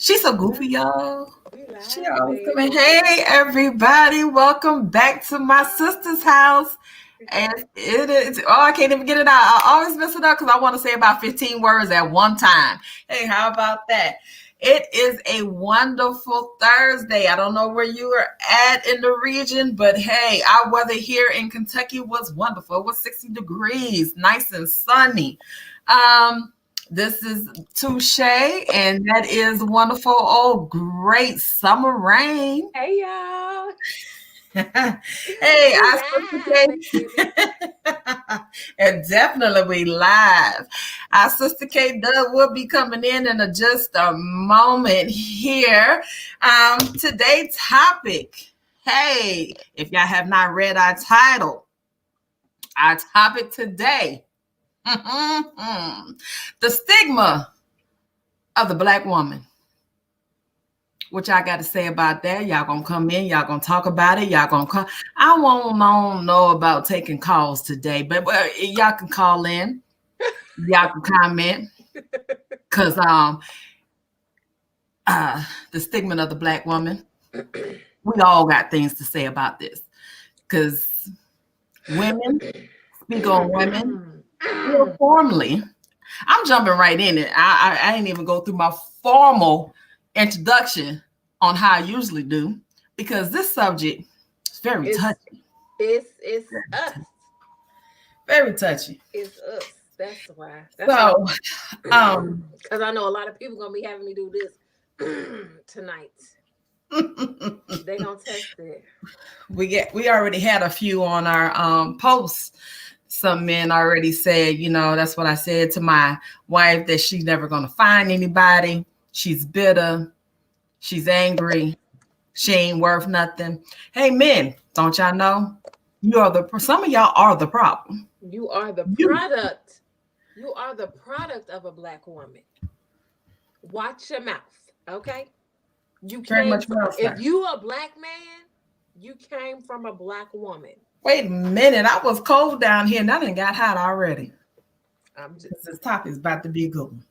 She's so goofy, y'all. We She live, always coming. baby. Hey, everybody. Welcome back to my sister's house. And it is, I can't even get it out. I always mess it up because I want to say about 15 words at one time. Hey, how about that? It is a wonderful Thursday. I don't know where you are at in the region, but hey, our weather here in Kentucky was wonderful. It was 60 degrees, nice and sunny. This is Touche, and that is wonderful. Oh, great summer rain. Hey, y'all. Hey, We I live, baby. and definitely we live. Our sister K Dub will be coming in just a moment here. Today's topic. Hey, if y'all have not read our topic today, the stigma of the Black woman. What y'all got to say about that? Y'all gonna come in, y'all gonna talk about it, y'all gonna call. I won't know about taking calls today, but y'all can call in, y'all can comment, because the stigma of the Black woman. We all got things to say about this, because women speak on women formally. I'm jumping right in it. I ain't even go through my formal introduction on how I usually do, because this subject is very touchy. It's us. Very touchy. It's us. That's why. So, because I know a lot of people gonna be having me do this tonight. They gonna test it. we already had a few on our posts. Some men already said, that's what I said to my wife, that she's never gonna find anybody. She's bitter. She's angry. She ain't worth nothing. Hey, men, don't y'all know? Some of y'all are the problem. You are the product. You are the product of a Black woman. Watch your mouth, okay? You Very much if you a Black man, you came from a Black woman. Wait a minute, I was cold down here and I done got hot already. This topic is about to be a good one.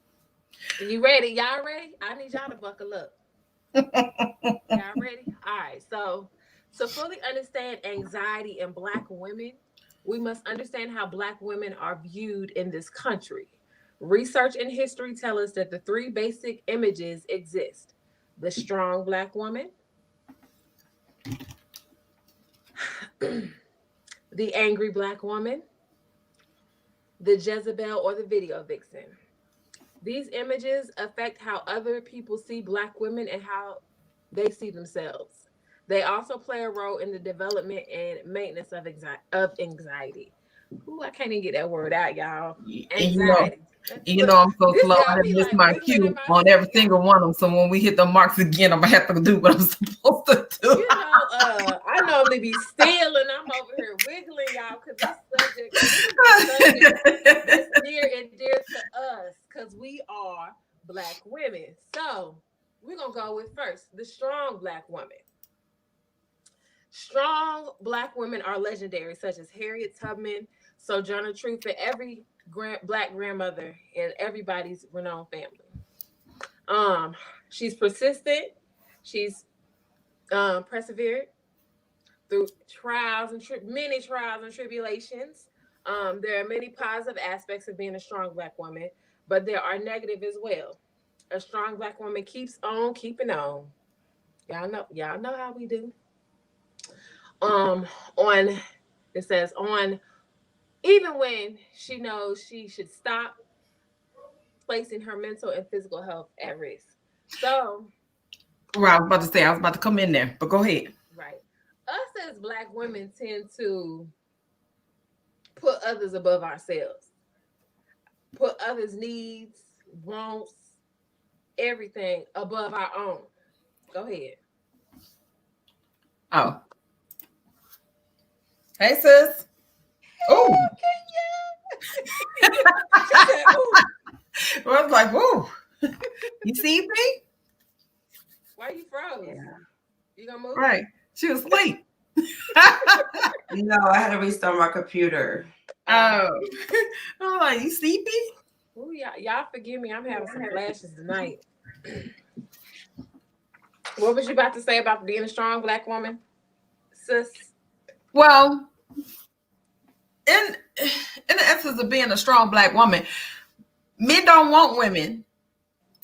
You ready? Y'all ready? I need y'all to buckle up. Y'all ready? All right. So, to fully understand anxiety in Black women, we must understand how Black women are viewed in this country. Research and history tell us that the three basic images exist: the strong Black woman, the angry Black woman, the Jezebel or the video vixen. These images affect how other people see Black women and how they see themselves. They also play a role in the development and maintenance of anxiety. Ooh, I can't even get that word out, y'all. Anxiety. I'm so slow. I have missed my cue on every single one of them. So when we hit the marks again, I'm gonna have to do what I'm supposed to do. I normally be still and I'm over here wiggling, y'all, because this subject is near and dear to us, because we are Black women. So we're gonna go with first the strong Black woman. Strong Black women are legendary, such as Harriet Tubman, Sojourner Truth, and every Black grandmother in everybody's renowned family. She's persistent. She's persevered through many trials and tribulations. There are many positive aspects of being a strong Black woman, but there are negative as well. A strong Black woman keeps on keeping on. Y'all know how we do. On it says on even when she knows she should stop, placing her mental and physical health at risk. So, I was about to come in there, but go ahead. Right. Us as Black women tend to put others above ourselves, put others' needs, wants, everything above our own. Go ahead. Oh. Hey, sis. Oh. I was like, whoa. You see me? Why you froze? Yeah. You gonna move? Right. She was asleep. No, I had to restart my computer. Oh. I'm like, you sleepy? Oh, y'all forgive me. I'm having some flashes tonight. What was you about to say about being a strong black woman, sis? Well, in the essence of being a strong black woman, men don't want women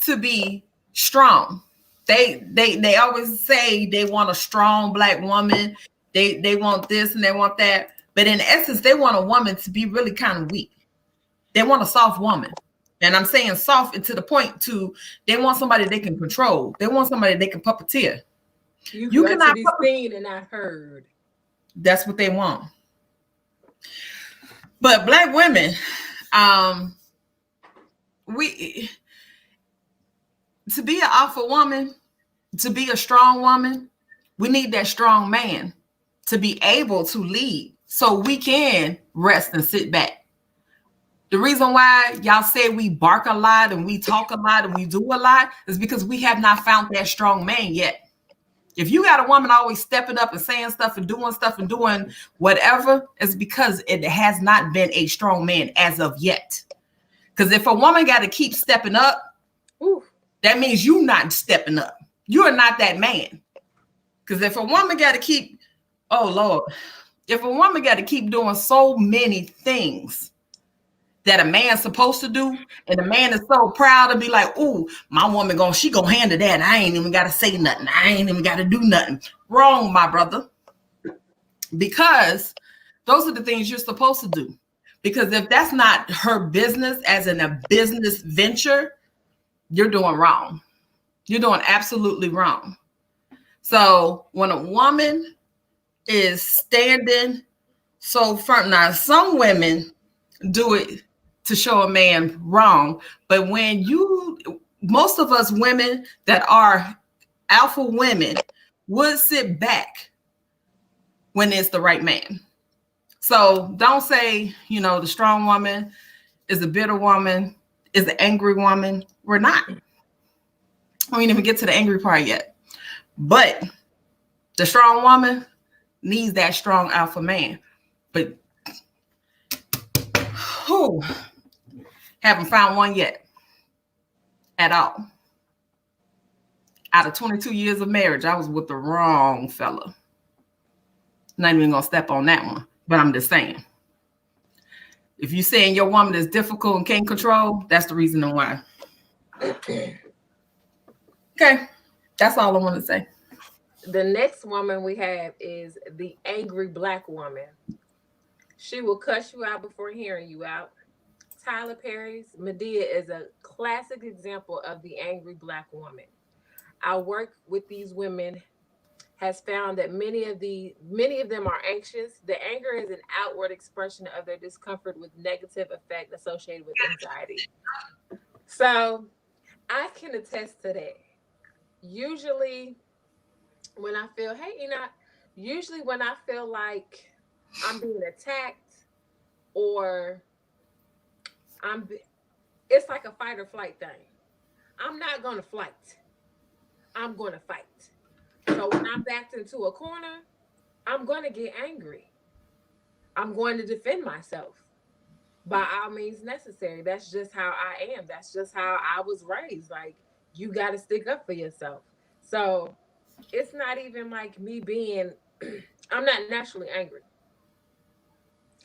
to be strong. They always say they want a strong black woman. They want this and they want that. But in essence, they want a woman to be really kind of weak. They want a soft woman. And I'm saying soft to the point to they want somebody they can control. They want somebody they can puppeteer. You got to be seen and not heard. That's what they want. But black women, we to be an alpha woman, to be a strong woman, we need that strong man to be able to lead so we can rest and sit back. The reason why y'all say we bark a lot and we talk a lot and we do a lot is because we have not found that strong man yet. If you got a woman always stepping up and saying stuff and doing whatever, it's because it has not been a strong man as of yet. Because if a woman got to keep stepping up, that means you not stepping up. You are not that man. Because if a woman got to keep, oh Lord, if a woman got to keep doing so many things that a man's supposed to do, and the man is so proud to be like, "Ooh, my woman she gonna handle that. I ain't even gotta say nothing. I ain't even gotta do nothing." Wrong, my brother. Because those are the things you're supposed to do. Because if that's not her business as in a business venture, you're doing wrong. You're doing absolutely wrong. So when a woman is standing so firm, now some women do it to show a man wrong, but when most of us women that are alpha women would sit back when it's the right man. So don't say, the strong woman is a bitter woman, is an angry woman. We're not. We didn't even get to the angry part yet. But the strong woman needs that strong alpha man. But haven't found one yet at all. Out of 22 years of marriage, I was with the wrong fella. Not even gonna step on that one, but I'm just saying. If you're saying your woman is difficult and can't control, that's the reason why. Okay, that's all I want to say. The next woman we have is the angry black woman. She will cuss you out before hearing you out. Tyler Perry's Medea is a classic example of the angry black woman. Our work with these women has found that many of them are anxious. The anger is an outward expression of their discomfort with negative effect associated with anxiety. So I can attest to that. Usually when I feel, when I feel like I'm being attacked or it's like a fight or flight thing. I'm not going to flight. I'm going to fight. So when I'm backed into a corner, I'm going to get angry. I'm going to defend myself by all means necessary. That's just how I am. That's just how I was raised. Like, you got to stick up for yourself. So it's not even like me being, I'm not naturally angry.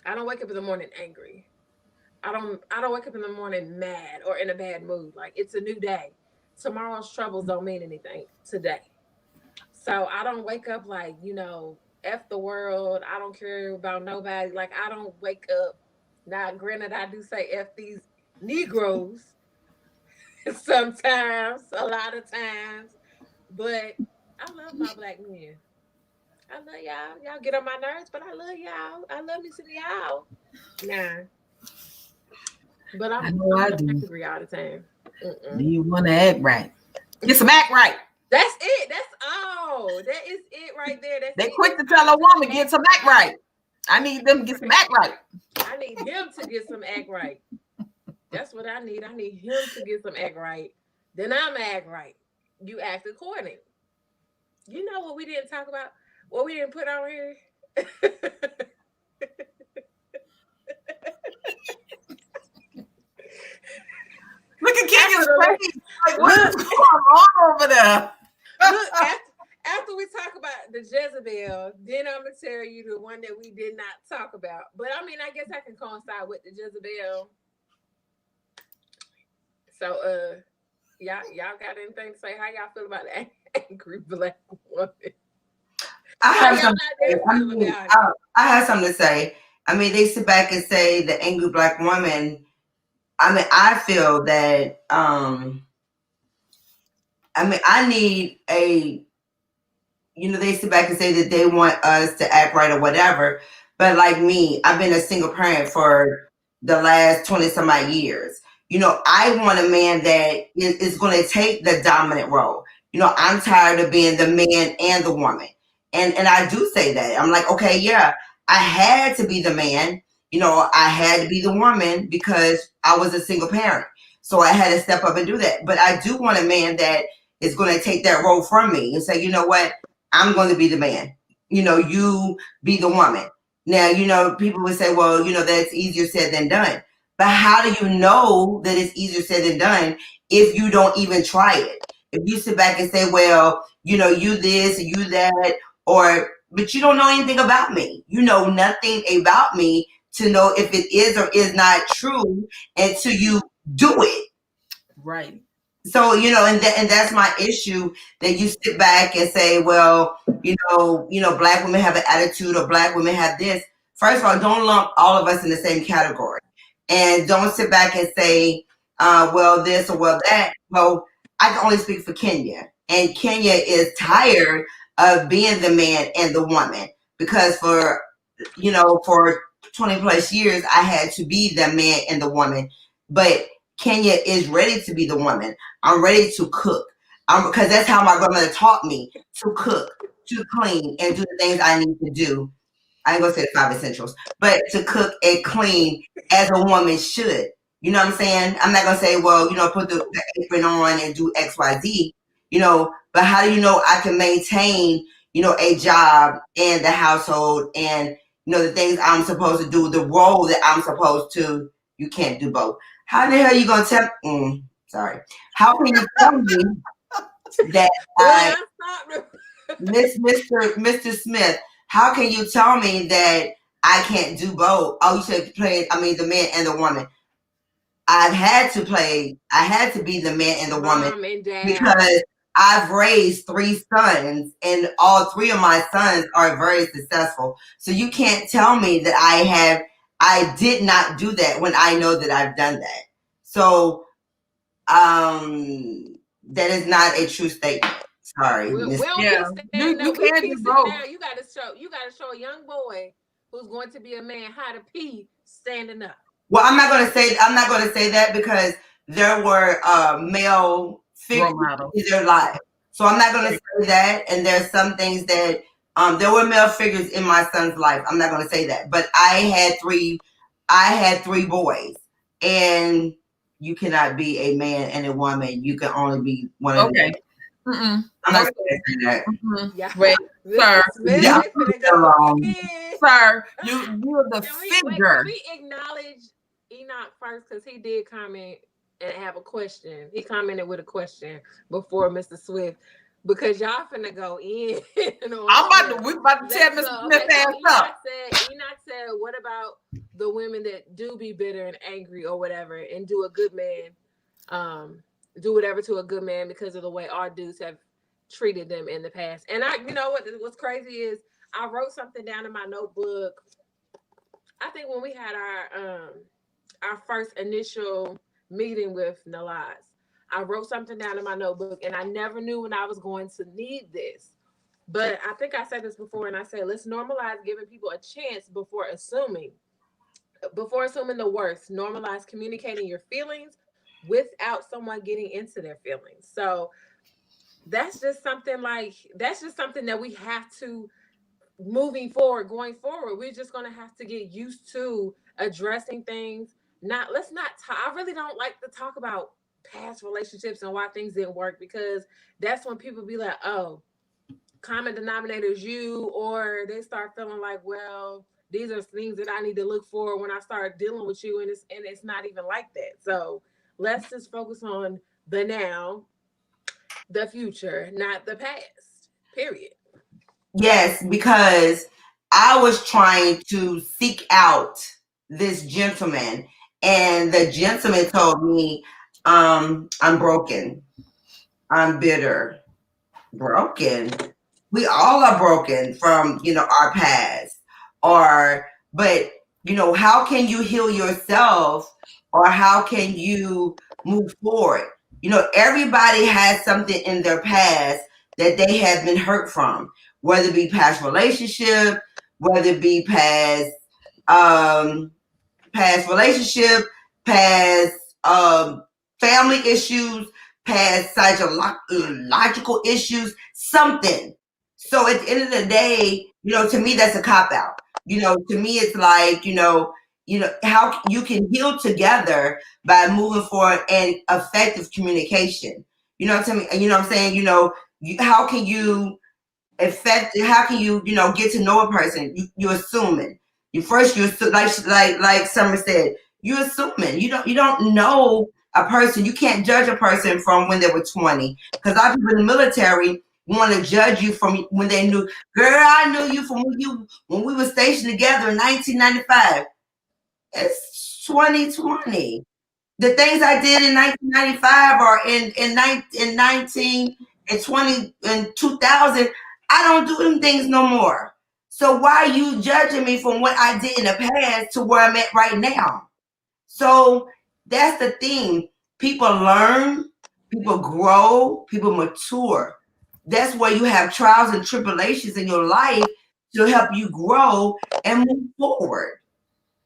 I don't wake up in the morning angry. I don't wake up in the morning mad or in a bad mood. Like, it's a new day. Tomorrow's troubles don't mean anything today. So I don't wake up like, F the world. I don't care about nobody. Like, I don't wake up. Now, granted, I do say F these Negroes sometimes, a lot of times. But I love my black men. I love y'all. Y'all get on my nerves, but I love y'all. I love me some y'all. Nah. But I'm angry all the time. Do you want to act right? Get some act right. That's it. That's all. That is it right there. They quick to tell a woman, get some act right. I need them to get some act right. I need him to get some act right. That's what I need. I need him to get some act right. Then I'm act right. You act according. You know what we didn't talk about? What we didn't put on here? Look at Kenya's face. Like, what is going on over there? Look, after we talk about the Jezebel, then I'm gonna tell you the one that we did not talk about. But I mean, I guess I can coincide with the Jezebel. So, y'all got anything to say? How y'all feel about the angry black woman? I How have y'all something out to there say. I feel mean, about it? I have something to say. I mean, they sit back and say the angry black woman. I mean, I feel that. I mean, I need a, they sit back and say that they want us to act right or whatever. But like me, I've been a single parent for the last 20 some odd years. I want a man that is going to take the dominant role. I'm tired of being the man and the woman. And I do say that. I'm like, okay, yeah, I had to be the man. I had to be the woman because I was a single parent. So I had to step up and do that. But I do want a man that is going to take that role from me and say, you know what? I'm going to be the man. You be the woman. Now, people would say, well, that's easier said than done. But how do you know that it's easier said than done if you don't even try it? If you sit back and say, well, you this, you that, but you don't know anything about me. You know nothing about me to know if it is or is not true until you do it. Right. So, and that's my issue, that you sit back and say, well, black women have an attitude or black women have this. First of all, don't lump all of us in the same category, and don't sit back and say, well, this or well, that. Well, I can only speak for Kenya, and Kenya is tired of being the man and the woman, because for 20 plus years, I had to be the man and the woman, but Kenya is ready to be the woman. I'm ready to cook. Because that's how my grandmother taught me to cook, to clean, and do the things I need to do. I ain't gonna say the 5 essentials, but to cook and clean as a woman should. You know what I'm saying? I'm not gonna say, well, put the apron on and do X, Y, Z. But how do you know I can maintain, a job and the household and the things I'm supposed to do, the role that I'm supposed to? You can't do both. How the hell are you gonna tell? Sorry. How can you tell me that I, Mr. Smith? How can you tell me that I can't do both? Oh, you said play. I mean, the man and the woman. I had to be the man and the woman Mom and dad. because I've raised 3 sons, and all 3 of my sons are very successful. So you can't tell me that I did not do that when I know that I've done that. So that is not a true statement. Sorry, We Miss. don't Yeah. keep standing You up. We can keep do sitting both. down. You gotta show a young boy who's going to be a man how to pee standing up. Well, I'm not going to say that because there were male figures Role model. in their life. So I'm not going to say that. And there's some things that there were male figures in my son's life. I'm not going to say that. But I had 3 boys, and you cannot be a man and a woman. You can only be one of them. Okay. Mm-mm. I'm not going to say that. Yeah. Wait, sir. Smith, Yeah, they finna go in. Sir, you're the Can figure. we acknowledge Enoch first? Because he did comment and have a question. He commented with a question before Mr. Swift. Because y'all finna go in. We about to tear Mr. Smith ass up. Enoch said, what about the women that do be bitter and angry or whatever and do a good man, do whatever to a good man because of the way our dudes have treated them in the past. And what's crazy is I wrote something down in my notebook. I think when we had our first initial meeting with Nalaz, I wrote something down in my notebook, and I never knew when I was going to need this. But I think I said this before, and I said, let's normalize giving people a chance before assuming. Before assuming the worst, normalize communicating your feelings without someone getting into their feelings. So that's just something that we have to, going forward, we're just going to have to get used to addressing things. Let's not talk. I really don't like to talk about past relationships and why things didn't work, because that's when people be like, oh, common denominator is you, or they start feeling like, well, these are things that I need to look for when I start dealing with you, and it's not even like that. So let's just focus on the now. the future, not the past. Period. Yes, because I was trying to seek out this gentleman, and the gentleman told me, I'm broken, I'm bitter, broken. We all are broken from, our past. But, how can you heal yourself, or how can you move forward? Everybody has something in their past that they have been hurt from, whether it be past relationship, whether it be um, past relationship, past family issues, past psychological issues, something. So at the end of the day, to me, that's a cop out. To me, it's like, how you can heal together by moving forward and effective communication. You know what I mean? You know what I'm saying? How can you how can you get to know a person? You're assuming. Like Summer said, you're assuming. You don't know a person. You can't judge a person from when they were 20, because a lot of people in the military want to judge you from when they knew. Girl, I knew you from when we were stationed together in 1995. It's 2020. The things I did in 1995 or in 19 and 20 and 2000, I don't do them things no more. So why are you judging me from what I did in the past to where I'm at right now? So that's the thing. People learn, people grow, people mature. That's where you have trials and tribulations in your life to help you grow and move forward.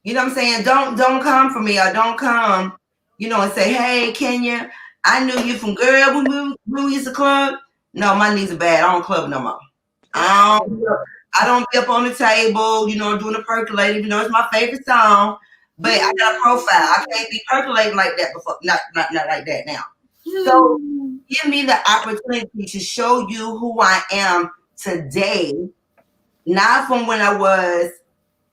You know what I'm saying? Don't come for me, or don't come, and say, hey, Kenya, I knew you from girl when we used to club. No, my knees are bad. I don't club no more. I don't be up on the table, doing the percolator, it's my favorite song. But I got a profile. I can't be percolating like that before. Not like that now. So give me the opportunity to show you who I am today, not from when I was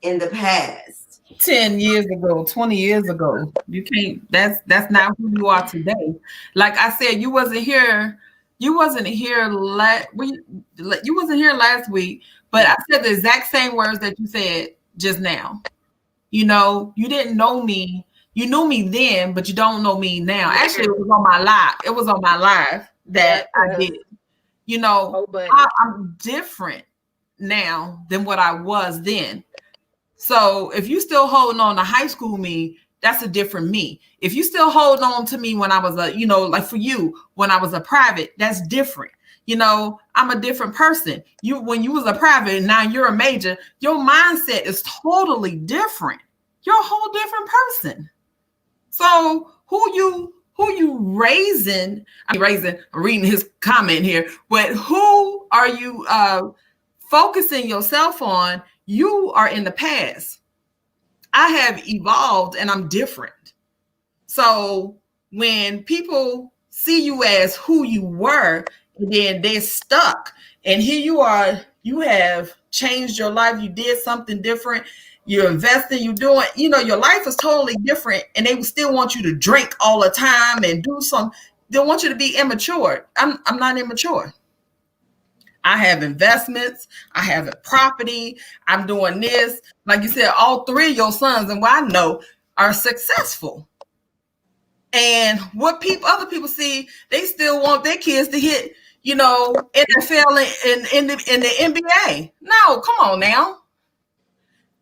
in the past. 10 years ago, 20 years ago. You can't, that's not who you are today. Like I said, you wasn't here you wasn't here last week, but I said the exact same words that you said just now. You didn't know me. You knew me then, but you don't know me now. Actually, it was on my live. It was on my live that I did. I'm different now than what I was then. So if you still holding on to high school me, that's a different me. If you still hold on to me when I was like for you, when I was a private, that's different. I'm a different person. When you was a private and now you're a major, your mindset is totally different. You're a whole different person. So who you raising? I'm reading his comment here, but who are you focusing yourself on? You are in the past. I have evolved and I'm different. So when people see you as who you were, and then they're stuck, and here you are, you have changed your life, you did something different, you're investing, you're doing, your life is totally different, and they still want you to drink all the time and do some, they want you to be immature. I'm not immature. I have investments. I have a property. I'm doing this. Like you said, all three of your sons, and what I know, are successful. And what other people see, they still want their kids to hit, NFL and in the NBA. No, come on now.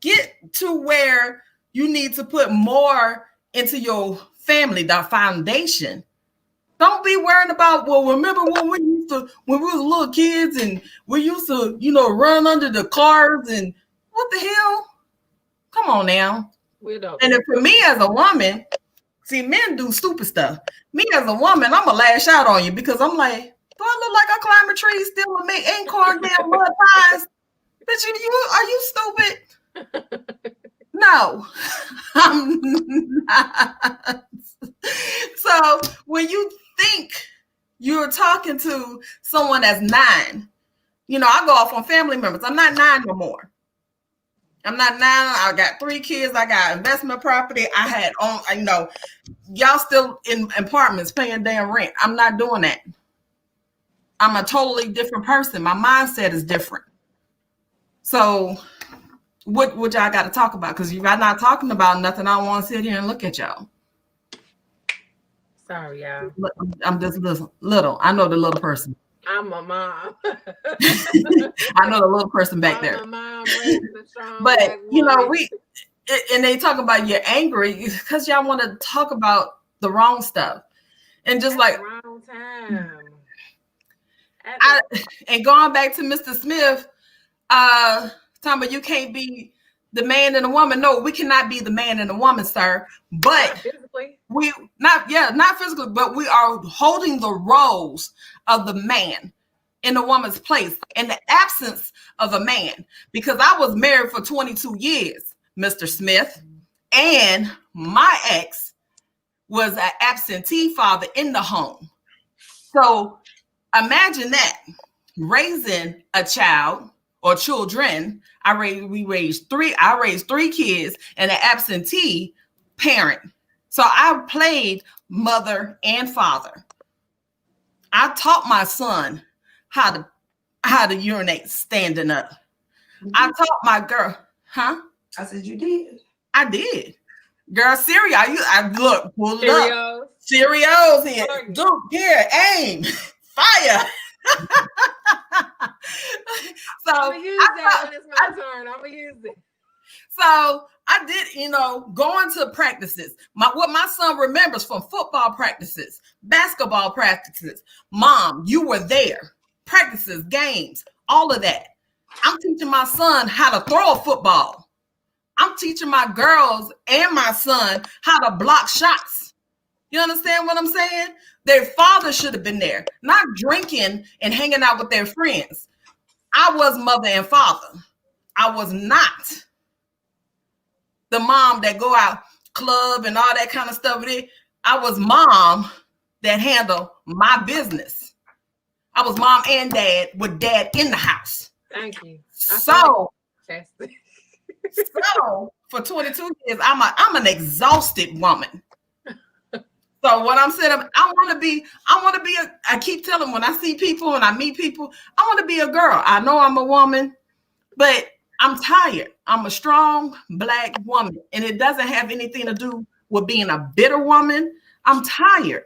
Get to where you need to put more into your family, the foundation. Don't be worrying about, well, remember when we was little kids and we used to, run under the cars and what the hell? Come on now. And if for me as a woman, see, men do stupid stuff. Me as a woman, I'm gonna lash out on you because I'm like, do I look like I climb a tree still with me acorn damn mud pies? But are you stupid? No, I'm not. So when you think you're talking to someone that's 9, I go off on family members. I'm not 9 no more. I'm not 9. I got 3 kids. I got investment property. I had y'all still in apartments paying damn rent. I'm not doing that. I'm a totally different person. My mindset is different. So what y'all got to talk about? Because you're not talking about nothing, I want to sit here and look at y'all. Sorry, y'all. I'm just little. I know the little person. I'm a mom. I know the little person back there. I'm a mom raising a strong But black you know, woman. and they talk about you're angry because y'all want to talk about the wrong stuff, and just like wrong time. And going back to Mr. Smith, talking about you can't be the man and the woman. No, we cannot be the man and the woman, sir. But not physically. Not physically, but we are holding the roles of the man in the woman's place in the absence of a man. Because I was married for 22 years, Mr. Smith, and my ex was an absentee father in the home. So imagine that, raising a child or children. I raised three kids and an absentee parent. So I played mother and father. I taught my son how to urinate standing up. I taught my girl, huh? I said you did. I did. Girl, cereal. I look, pull it Cheerios. up. Cheerios here. Dude, here, aim, fire. So I'm gonna use that when it's my turn. I'm gonna use it. So I did, going to practices. What my son remembers from football practices, basketball practices. Mom, you were there. Practices, games, all of that. I'm teaching my son how to throw a football. I'm teaching my girls and my son how to block shots. You understand what I'm saying? Their father should have been there, not drinking and hanging out with their friends. I was mother and father. I was not the mom that go out club and all that kind of stuff. I was mom that handled my business. I was mom and dad with dad in the house. Thank you. So for 22 years, I'm an exhausted woman. So what I'm saying, I keep telling when I see people and I meet people, I want to be a girl. I know I'm a woman, but I'm tired. I'm a strong Black woman, and it doesn't have anything to do with being a bitter woman. I'm tired.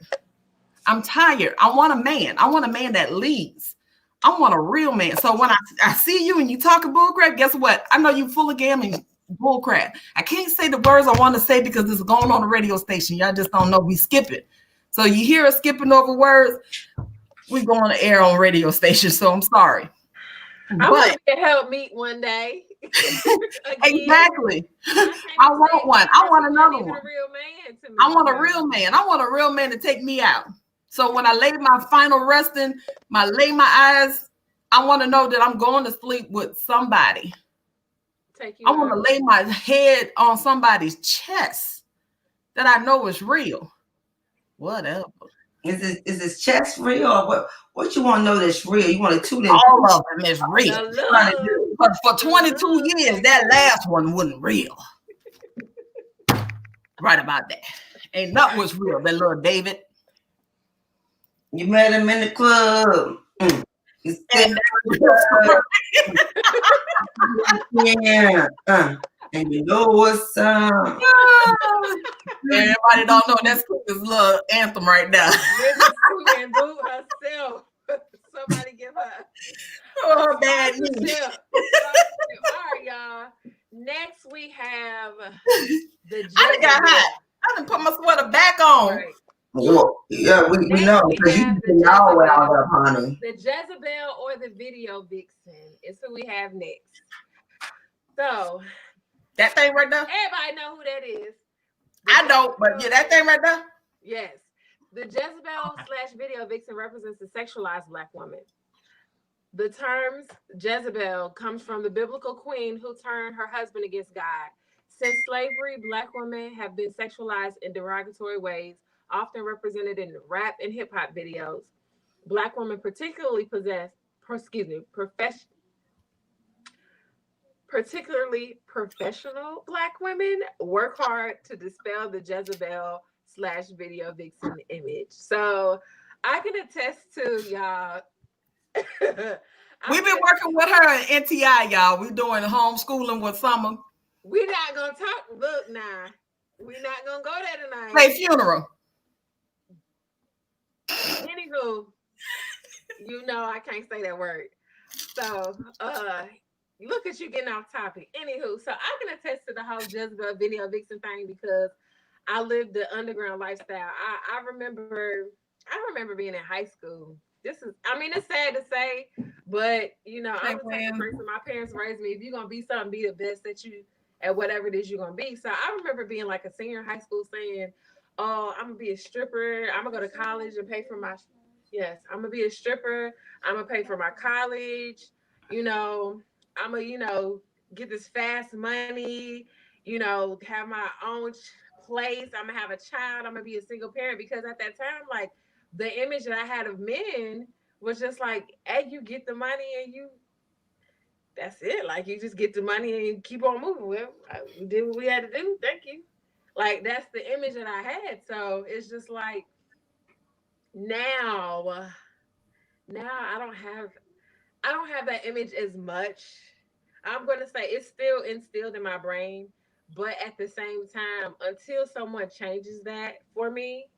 I want a man. I want a man that leads. I want a real man. So when I see you and you talk bullcrap, guess what? I know you full of gambling bullcrap. I can't say the words I want to say because this is going on the radio station. Y'all just don't know. We skip it. So you hear us skipping over words. We go on the air on radio station. So I'm sorry. I want to be a help meet one day. Exactly. I want one. I want another one. I want a real man. I want a real man to take me out. So when I lay my final resting, lay my eyes, I want to know that I'm going to sleep with somebody. I want to lay my head on somebody's chest that I know is real. Whatever. Is this chest real or what you want to know that's real? You want to tune in? All of them is real. But for 22 years, that last one wasn't real. Right about that. Ain't nothing was real. That little David. You met him in the club. Yeah. And you know what's up. Everybody don't know that's his little anthem right now. And boo herself. Somebody give her. Bad news. All right, y'all. Next we have the Jezebel. I got hot. I done put my sweater back on. Right. Well, yeah, we know because you know well, honey. The Jezebel or the video vixen is who we have next. So that thing right there. Everybody know who that is. I don't, but yeah, that thing right there. Yes. The Jezebel/video vixen represents a sexualized Black woman. The terms Jezebel comes from the biblical queen who turned her husband against God. Since slavery, Black women have been sexualized in derogatory ways, often represented in rap and hip hop videos. Black women particularly professional Black women work hard to dispel the Jezebel/video vixen image. So I can attest to y'all We've been working with her at NTI, y'all. We're doing homeschooling with Summer. We're not gonna talk. Look now, we're not gonna go there tonight. Hey, funeral. Anywho, you know I can't say that word. So, look at you getting off topic. Anywho, so I can attest to the whole Jezebel video vixen thing because I lived the underground lifestyle. I remember being in high school. I mean, it's sad to say, but you know, I'm the type of person. My parents raised me. If you're gonna be something, be the best that you at whatever it is you're gonna be. So I remember being like a senior in high school saying, "Oh, I'm gonna be a stripper. I'm gonna go to college and pay for my yes. I'm gonna be a stripper. I'm gonna pay for my college. You know, I'm gonna get this fast money. You know, have my own place. I'm gonna have a child. I'm gonna be a single parent because at that time, like the image that I had of men was just like, hey, you get the money and that's it. Like you just get the money and keep on moving. Well, we did what we had to do. Thank you. Like that's the image that I had. So it's just like now, I don't have that image as much. I'm gonna say it's still instilled in my brain, but at the same time, until someone changes that for me,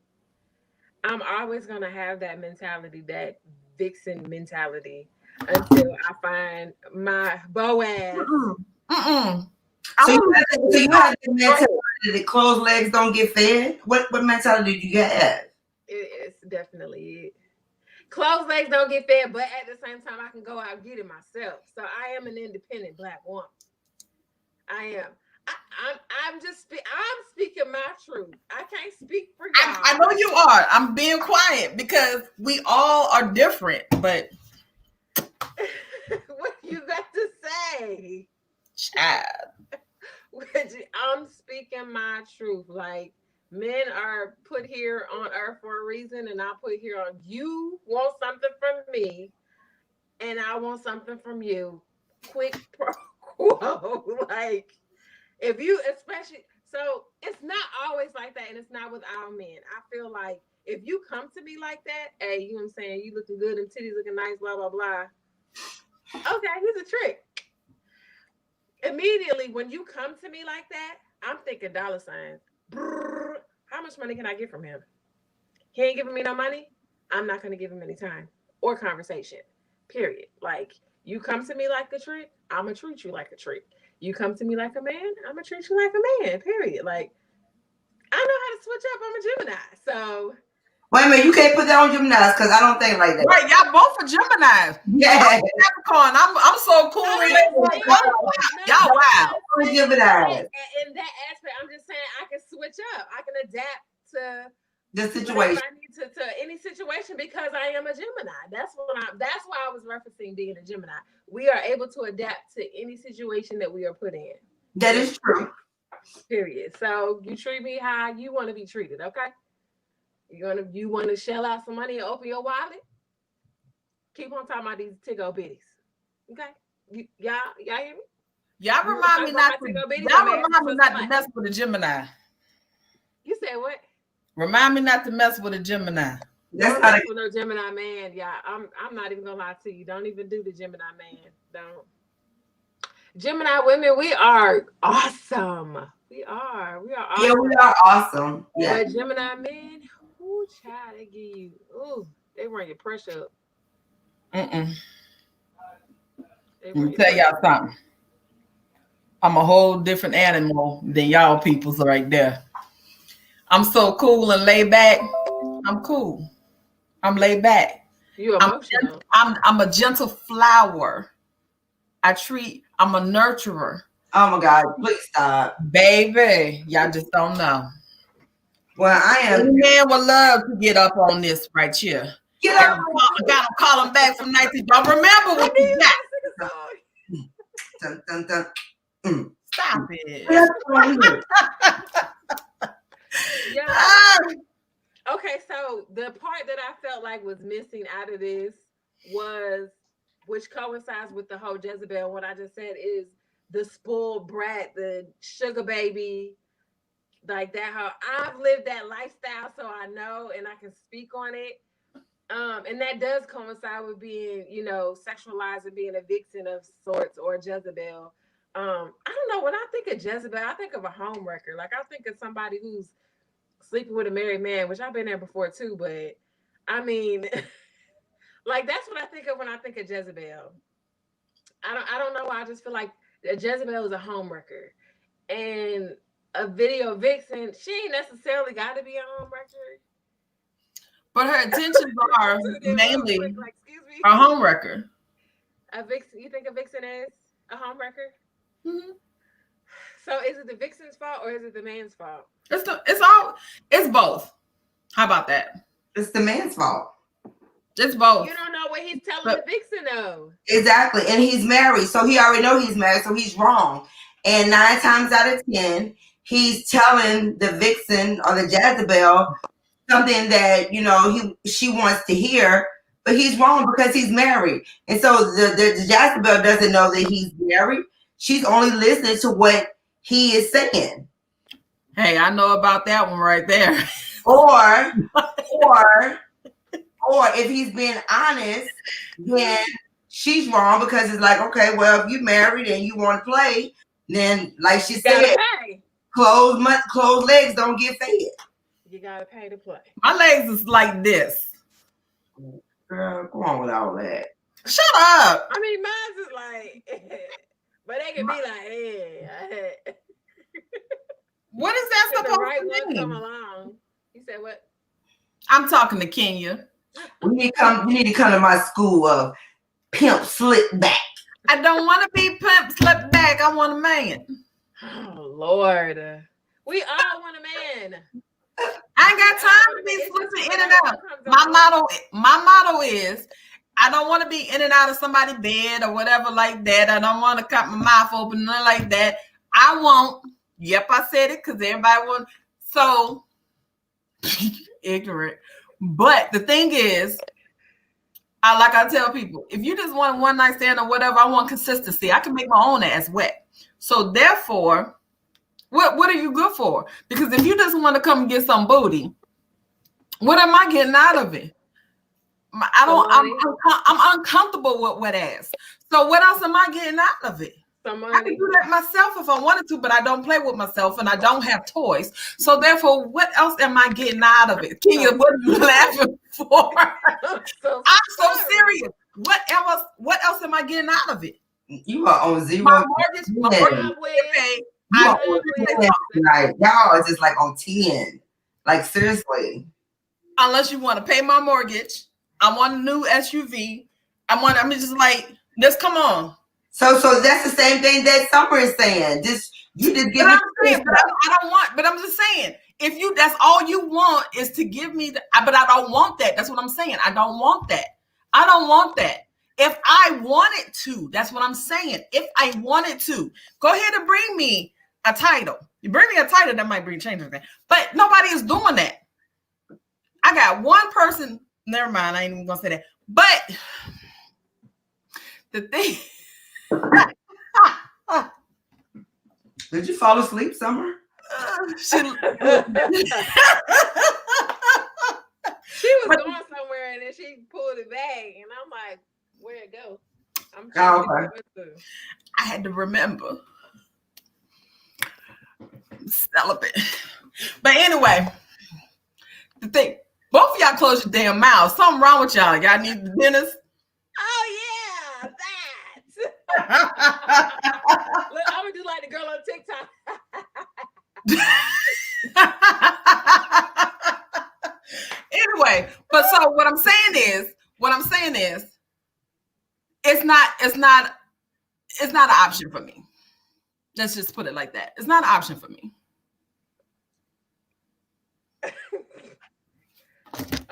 I'm always gonna have that mentality, that vixen mentality, until I find my Boaz. So you have the mentality that closed legs don't get fed. What mentality do you have? It's definitely it. Closed legs don't get fed, but at the same time, I can go out and get it myself. So I am an independent Black woman. I am. I'm speaking my truth. I can't speak for y'all. I know you are. I'm being quiet because we all are different, but what you got to say? child. I'm speaking my truth. Like men are put here on earth for a reason, and I put here on you want something from me, and I want something from you. Quick pro quo. Like if you especially so it's not always like that, and it's not with our men. I feel like if you come to me like that, hey, you know what I'm saying, you looking good and titties looking nice, blah blah blah. Okay, here's a trick. Immediately when you come to me like that, I'm thinking dollar signs. Brrr, how much money can I get from him? He ain't giving me no money. I'm not going to give him any time or conversation. Period. Like you come to me like a trick, I'm gonna treat you like a trick. You come to me like a man, I'm gonna treat you like a man. Period. Like I know how to switch up. I'm a Gemini, so. Wait a minute, you can't put that on Geminis because I don't think like that. Right, y'all both are Geminis. Yeah, Capricorn. I'm so cool with it. Y'all wow. Geminis. In that aspect, I'm just saying I can switch up. I can adapt to the situation. I need to any situation because I am a Gemini. That's why I was referencing being a Gemini. We are able to adapt to any situation that we are put in. That is true. Period. So you treat me how you want to be treated, okay? You want to shell out some money and open your wallet? Keep on talking about these tiggo bitties. Okay? Y'all hear me? Y'all remind me not to mess with a Gemini. You said what? Remind me not to mess with a Gemini. That's not no Gemini man, y'all. I'm not even gonna lie to you. Don't even do the Gemini man. Don't. Gemini women, we are awesome. We are awesome. Yeah, we are awesome. Yeah. But Gemini men, ooh, child, they give you, they run your pressure up. Let me tell y'all something. I'm a whole different animal than y'all people's right there. I'm so cool and laid back. I'm cool. I'm laid back. You're emotional. I'm a gentle flower. I'm a nurturer. Oh my God, please stop. Baby, y'all just don't know. Well, I am. Any man would love to get up on this right here. Get up. I got to call him back from 19. Don't remember what you got. Dun, dun, dun. Stop it. Yeah. Okay, so the part that I felt like was missing out of this was, which coincides with the whole Jezebel, what I just said, is the spoiled brat, the sugar baby, like that. How I've lived that lifestyle, so I know and I can speak on it. And that does coincide with being, sexualized and being a vixen of sorts or Jezebel. I don't know. When I think of Jezebel, I think of a homewrecker. Like I think of somebody who's sleeping with a married man, which I've been there before too. But I mean, like that's what I think of when I think of Jezebel. I don't know. I just feel like a Jezebel is a homewrecker, and a video vixen, she ain't necessarily got to be a homewrecker. But her intentions are mainly like, excuse me, a homewrecker. A vixen? You think a vixen is a homewrecker? Mm-hmm. So is it the vixen's fault or is it the man's fault? It's both. How about that? It's the man's fault. It's both. You don't know what he's telling the vixen though. Exactly. And he's married. So he already know he's married. So he's wrong. And 9 times out of 10, he's telling the vixen or the Jezebel something that, she wants to hear, but he's wrong because he's married. And so the Jezebel doesn't know that he's married. She's only listening to what he is saying. Hey, I know about that one right there. Or if he's being honest, then she's wrong because it's like, okay, well, if you're married and you want to play, then like she said, closed legs don't get fed. You gotta pay to play. My legs is like this. Girl, go on with all that. Shut up. I mean, mine's is like, but they can be like, hey. What is that supposed to mean? Come along. You said what? I'm talking to Kenya. You need to come to my school of pimp slip back. I don't want to be pimp slip back. I want a man. Oh Lord. We all want a man. I ain't got time to be slipping in and out. My motto is I don't want to be in and out of somebody's bed or whatever like that. I don't want to cut my mouth open, nothing like that. I won't. Yep, I said it because everybody wants. So ignorant. But the thing is, I tell people, if you just want a one night stand or whatever, I want consistency. I can make my own ass wet. So therefore, what are you good for? Because if you just want to come and get some booty, what am I getting out of it? I'm uncomfortable with wet ass. So what else am I getting out of it? I can do that myself if I wanted to, but I don't play with myself and I don't have toys. So therefore, what else am I getting out of it? Kenya, what are you laughing for? I'm so serious. What else am I getting out of it? You are on zero. My mortgage paid. Like y'all are just like on 10. Like seriously. Unless you want to pay my mortgage, I want a new SUV. I'm just like, just come on. So that's the same thing that Summer is saying. You just give me. I don't want, but I'm just saying, if that's all you want is to give me, but I don't want that. That's what I'm saying. I don't want that. I don't want that. If I wanted to, that's what I'm saying. If I wanted to, go ahead and bring me a title. You bring me a title, that might bring change everything. But nobody is doing that. I got one person. Never mind. I ain't even gonna say that. But the thing. Did you fall asleep, Summer? She was going somewhere and then she pulled it back, and I'm like, where'd it go? Okay. I had to remember. Celibate. But anyway, the thing, both of y'all close your damn mouths. Something wrong with y'all. Y'all need the dentist. Oh yeah, that. Look, I'm gonna do like the girl on TikTok. Anyway, but so what I'm saying is, it's not an option for me. Let's just put it like that. It's not an option for me.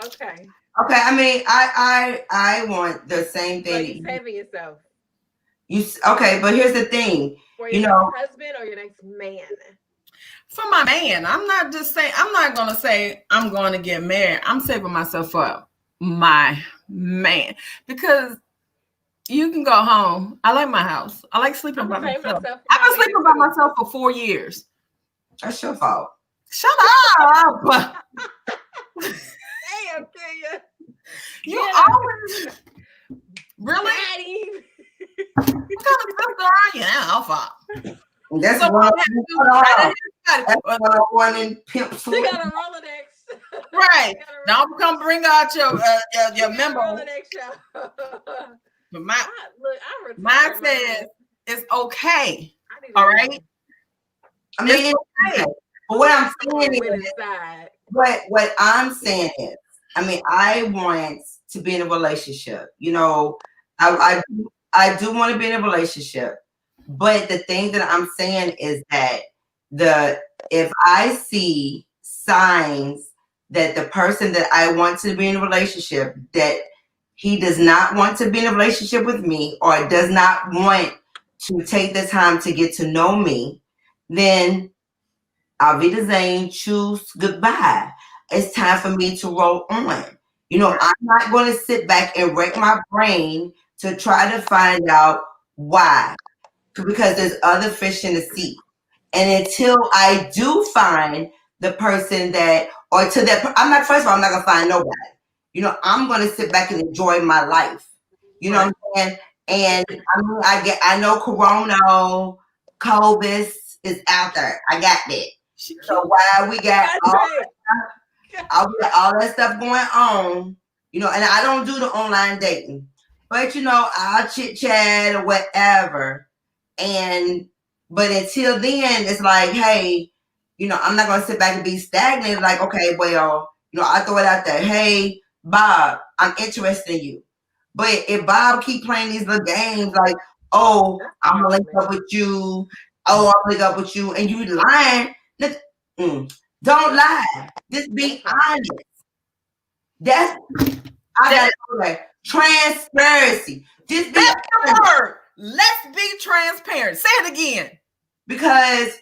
Okay. I mean, I want the same thing. So you saving yourself. Okay, but here's the thing. For your next husband or your next man? For my man. I'm not going to say I'm going to get married. I'm saving myself for my man. Because you can go home. I like my house. I like sleeping by myself. I've been sleeping by myself for 4 years. That's your fault. Shut up. Damn, Kenya. You Really? Daddy. What kind of sister are you? Alpha. That's So one what you have to do, that's one in pimp She suit. got a Rolodex. right. Now come bring out your memo. Rolodex show. But I mine retired says it's okay. I need All to right. know. I mean, It's okay. but what I'm saying Went is, inside. what I'm saying is, I mean, I want to be in a relationship. You know, I do want to be in a relationship, but the thing that I'm saying is that if I see signs that the person that I want to be in a relationship, that he does not want to be in a relationship with me or does not want to take the time to get to know me, then Auf Wiedersehen, choose goodbye. It's time for me to roll on. You know, I'm not going to sit back and wreck my brain to try to find out why, because there's other fish in the sea. And until I do find the person I'm not, first of all, I'm not going to find nobody. You know, I'm going to sit back and enjoy my life. You know what I'm saying? And I mean, I know Corona, COVID is out there. I got that. So while we got all that stuff going on, you know, and I don't do the online dating, but you know, I'll chit chat or whatever. But until then, it's like, hey, you know, I'm not gonna sit back and be stagnant. Like, okay, well, you know, I throw it out there. Hey, Bob, I'm interested in you. But if Bob keep playing these little games, like, oh, I'm gonna link up with you. Oh, I'm gonna link up with you, and you lying. Don't lie. Just be honest. I got it. Transparency. Just be That's the word. Let's be transparent. Say it again. Because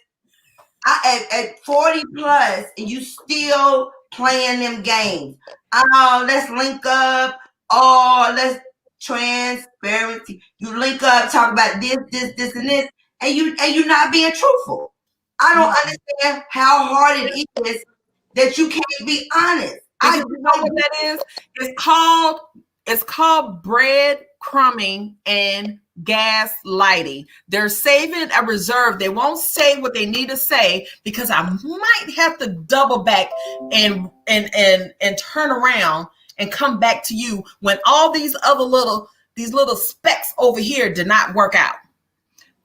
at 40 plus and you still playing them games. Oh, let's link up. Oh, let's transparency. You link up, talk about this, and this, and you're not being truthful. I don't understand how hard it is that you can't be honest. You know what that is? It's called breadcrumbing and gaslighting. They're saving a reserve. They won't say what they need to say because I might have to double back and turn around and come back to you when all these little specks over here did not work out.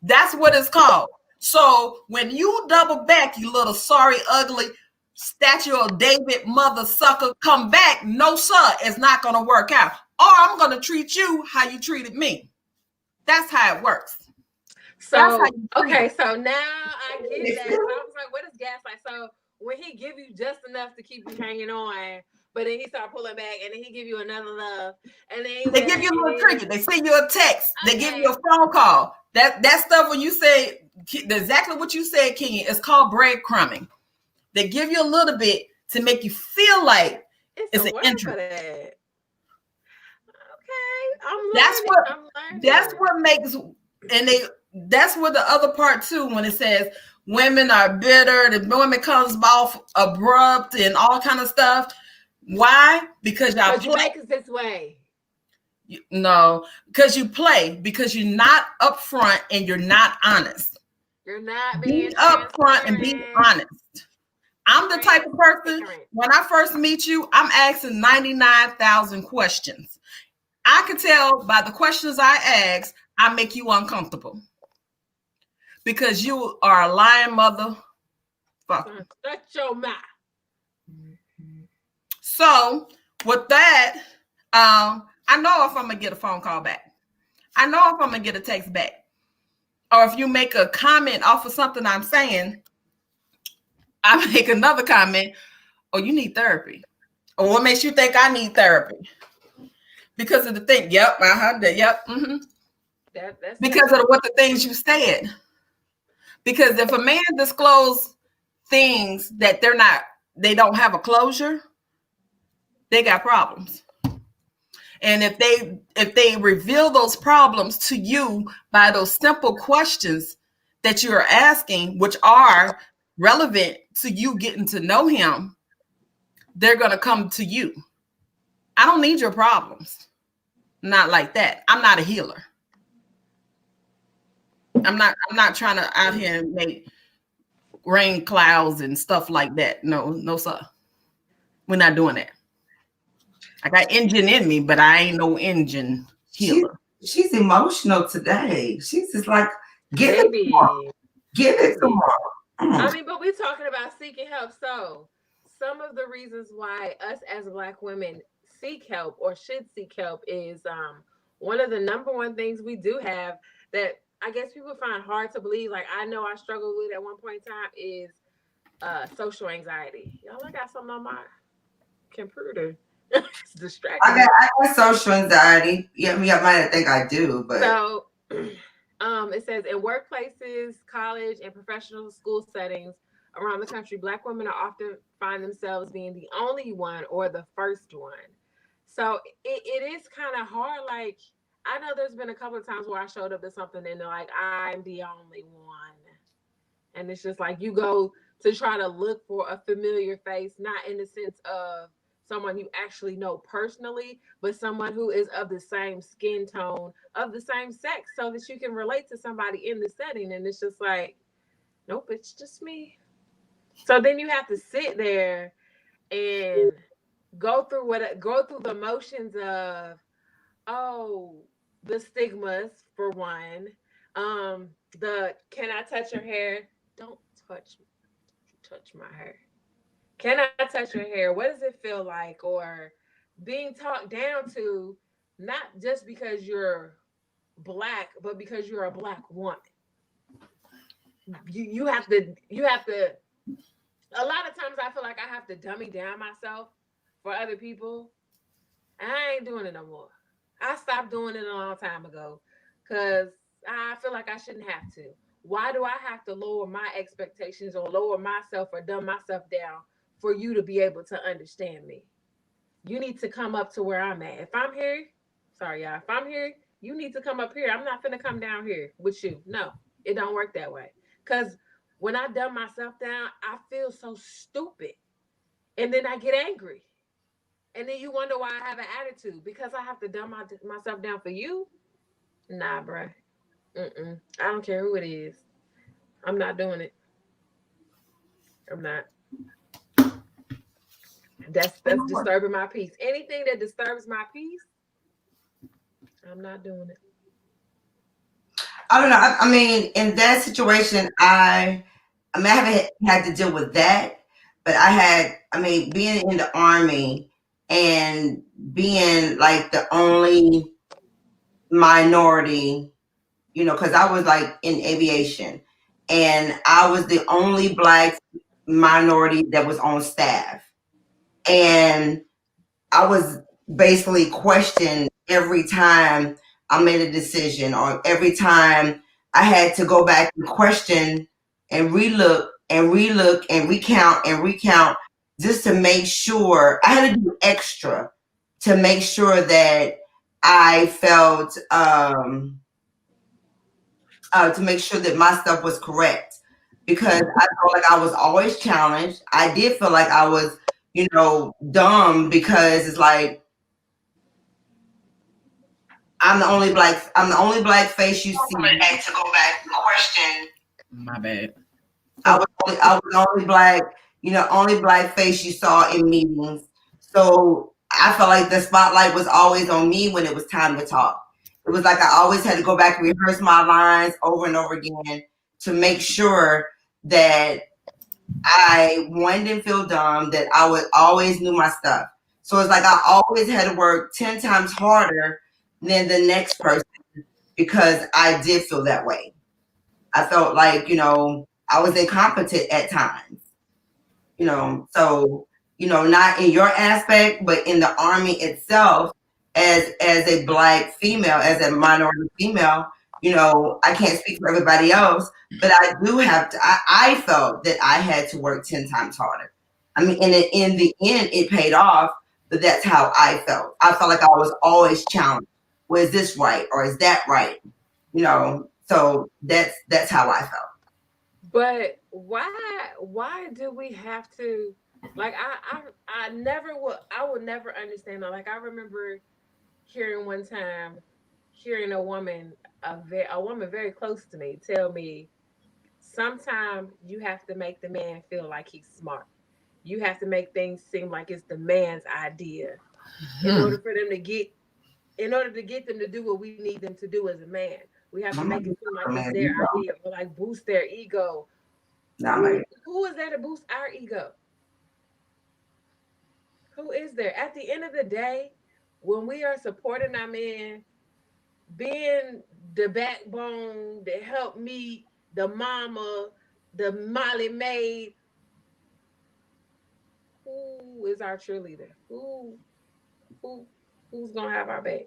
That's what it's called. So when you double back, you little sorry, ugly statue of David mother sucker, come back. No, sir, it's not going to work out. Or I'm going to treat you how you treated me. That's how it works. So, okay, so now I get that. So I was like, what is gaslight? So when he give you just enough to keep you hanging on, but then he start pulling back, and then he give you another love, and then they give you a little trigger. They send you a text. Okay. They give you a phone call. That stuff when you say exactly what you said, King, it's called breadcrumbing. They give you a little bit to make you feel like it's an interest. Okay, I'm learning. That's what makes, and that's what the other part too, when it says women are bitter, the women comes off abrupt and all kind of stuff. Why? Because y'all you make us this way. No, because you play, because you're not upfront and you're not honest. You're not being upfront and be honest. I'm the type of person, when I first meet you, I'm asking 99,000 questions. I can tell by the questions I ask, I make you uncomfortable. Because you are a lying motherfucker. Shut your mouth. So, with that, I know if I'm going to get a phone call back. I know if I'm going to get a text back. Or if you make a comment off of something I'm saying, I make another comment, oh, you need therapy. Or what makes you think I need therapy? Because of the thing. Yep. Yep. Mm-hmm. Because of what the things you said. Because if a man discloses things that they don't have a closure, they got problems. And if they reveal those problems to you by those simple questions that you're asking, which are relevant to you getting to know him, they're going to come to you. I don't need your problems. Not like that. I'm not a healer. I'm not trying to out here and make rain clouds and stuff like that. No, no, sir. We're not doing that. I got engine in me, but I ain't no engine She's healer. she's emotional today. She's just like, give it more. Baby, Give it some baby. more. I mean, but we're talking about seeking help. So, some of the reasons why us as Black women seek help or should seek help is one of the number one things we do have that I guess people find hard to believe. Like I know I struggled with at one point in time is social anxiety. Y'all, I got something on my computer. It's distracting me. I got social anxiety. Yeah, I mean, I might think I do, but So, it says in workplaces, college, and professional school settings around the country, Black women are often find themselves being the only one or the first one. So it is kind of hard. Like I know there's been a couple of times where I showed up to something and they're like, I'm the only one. And it's just like you go to try to look for a familiar face, not in the sense of someone you actually know personally, but someone who is of the same skin tone, of the same sex, so that you can relate to somebody in the setting. And it's just like, nope, it's just me. So then you have to sit there and go through the motions of, oh, the stigmas for one, the can I touch your hair? Don't touch my hair. Can I touch your hair? What does it feel like? Or being talked down to, not just because you're Black, but because you're a Black woman. You have to. A lot of times, I feel like I have to dummy down myself for other people. And I ain't doing it no more. I stopped doing it a long time ago because I feel like I shouldn't have to. Why do I have to lower my expectations or lower myself or dumb myself down for you to be able to understand me? You need to come up to where I'm at. If I'm here, sorry, y'all. If I'm here, you need to come up here. I'm not gonna come down here with you. No, it don't work that way. Cause when I dumb myself down, I feel so stupid, and then I get angry, and then you wonder why I have an attitude because I have to dumb myself down for you. Nah, bruh. Mm-mm. I don't care who it is. I'm not doing it. I'm not. That's disturbing my peace. Anything that disturbs my peace, I'm not doing it. I don't know. I mean, in that situation, I mean, I haven't had to deal with that, but I had. I mean, being in the army and being like the only minority, because I was like in aviation, and I was the only Black minority that was on staff, and I was basically questioned every time I made a decision, or every time I had to go back and question and relook and relook and recount just to make sure. I had to do extra to make sure that I felt to make sure that my stuff was correct, because I felt like I was always challenged. I did feel like I was, dumb, because it's like I'm the only Black face you see. Had to go back and question. My bad. I was the only Black, only Black face you saw in meetings. So I felt like the spotlight was always on me when it was time to talk. It was like I always had to go back and rehearse my lines over and over again to make sure that I, one, didn't feel dumb, that I would always knew my stuff. So it's like I always had to work 10 times harder than the next person, because I did feel that way. I felt like, I was incompetent at times, so, not in your aspect, but in the army itself, as a Black female, as a minority female, I can't speak for everybody else, but I do have to, I felt that I had to work 10 times harder. I mean, and in the end, it paid off, but that's how I felt. I felt like I was always challenged. Was this right? Or is that right? So that's how I felt. But why do we have to, like I never will I would never understand that. Like I remember one time, hearing a woman very close to me tell me, sometimes you have to make the man feel like he's smart. You have to make things seem like it's the man's idea in Hmm. order for them to get in order to get them to do what we need them to do as a man. We have to I'm not make it gonna seem like for it's man. their You know, idea or like boost their ego. not my. Who is there to boost our ego? Who is there? At the end of the day, when we are supporting our man, being the backbone that help me, the mama, the Molly maid, who is our cheerleader? Who who's gonna have our back?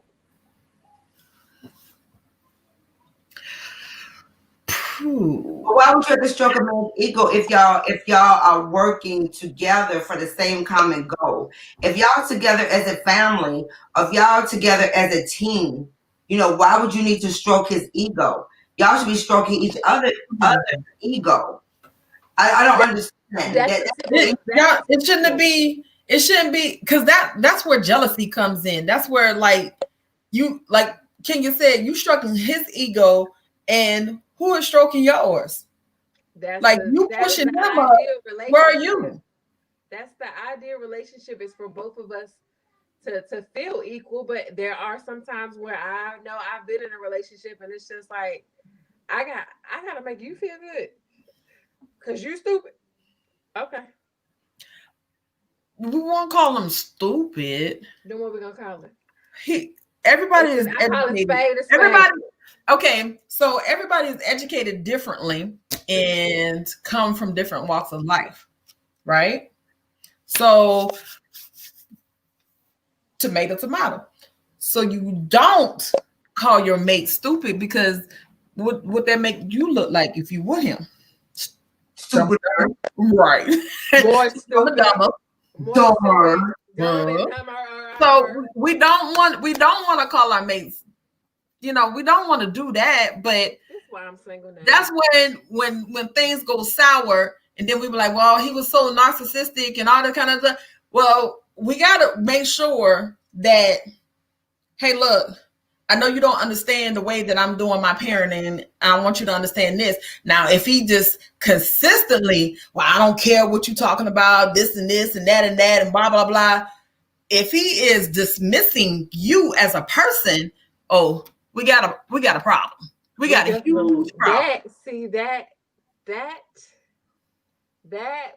But why would you have to stroke a man's ego if y'all are working together for the same common goal? If y'all together as a family, or if y'all together as a team, why would you need to stroke his ego? Y'all should be stroking each other ego. I don't understand That's that. a It, simple. That's yeah, a it simple. shouldn't be. It shouldn't be because that's where jealousy comes in. That's where like Kenya said, you stroking his ego, and who is stroking yours? Like you That is pushing the him up. ideal Where are relationship. you? That's the ideal relationship is for both of us to feel equal. But there are some times where I know I've been in a relationship and it's just like I gotta make you feel good because you stupid. Okay, We won't call him stupid. then what we gonna call it? He everybody is Listen, I call it educated. spade a spade. Everybody okay, so everybody is educated differently and come from different walks of life, right? So tomato. So you don't call your mate stupid because what would that make you look like if you with him? Stupid, Right. More Dumb and stupid, dumber. more stupid, dumb. dumb and Uh-huh. dumber. So we don't want to call our mates, we don't want to do that, but That's why I'm single now. that's when things go sour and then we be like, well, he was so narcissistic and all that kind of stuff. Well, we gotta make sure that, hey, look, I know you don't understand the way that I'm doing my parenting, and I want you to understand this. Now, if he just consistently, well, I don't care what you're talking about, this and that and blah blah blah. If he is dismissing you as a person, oh, we got a problem. We We got a definitely huge problem. that that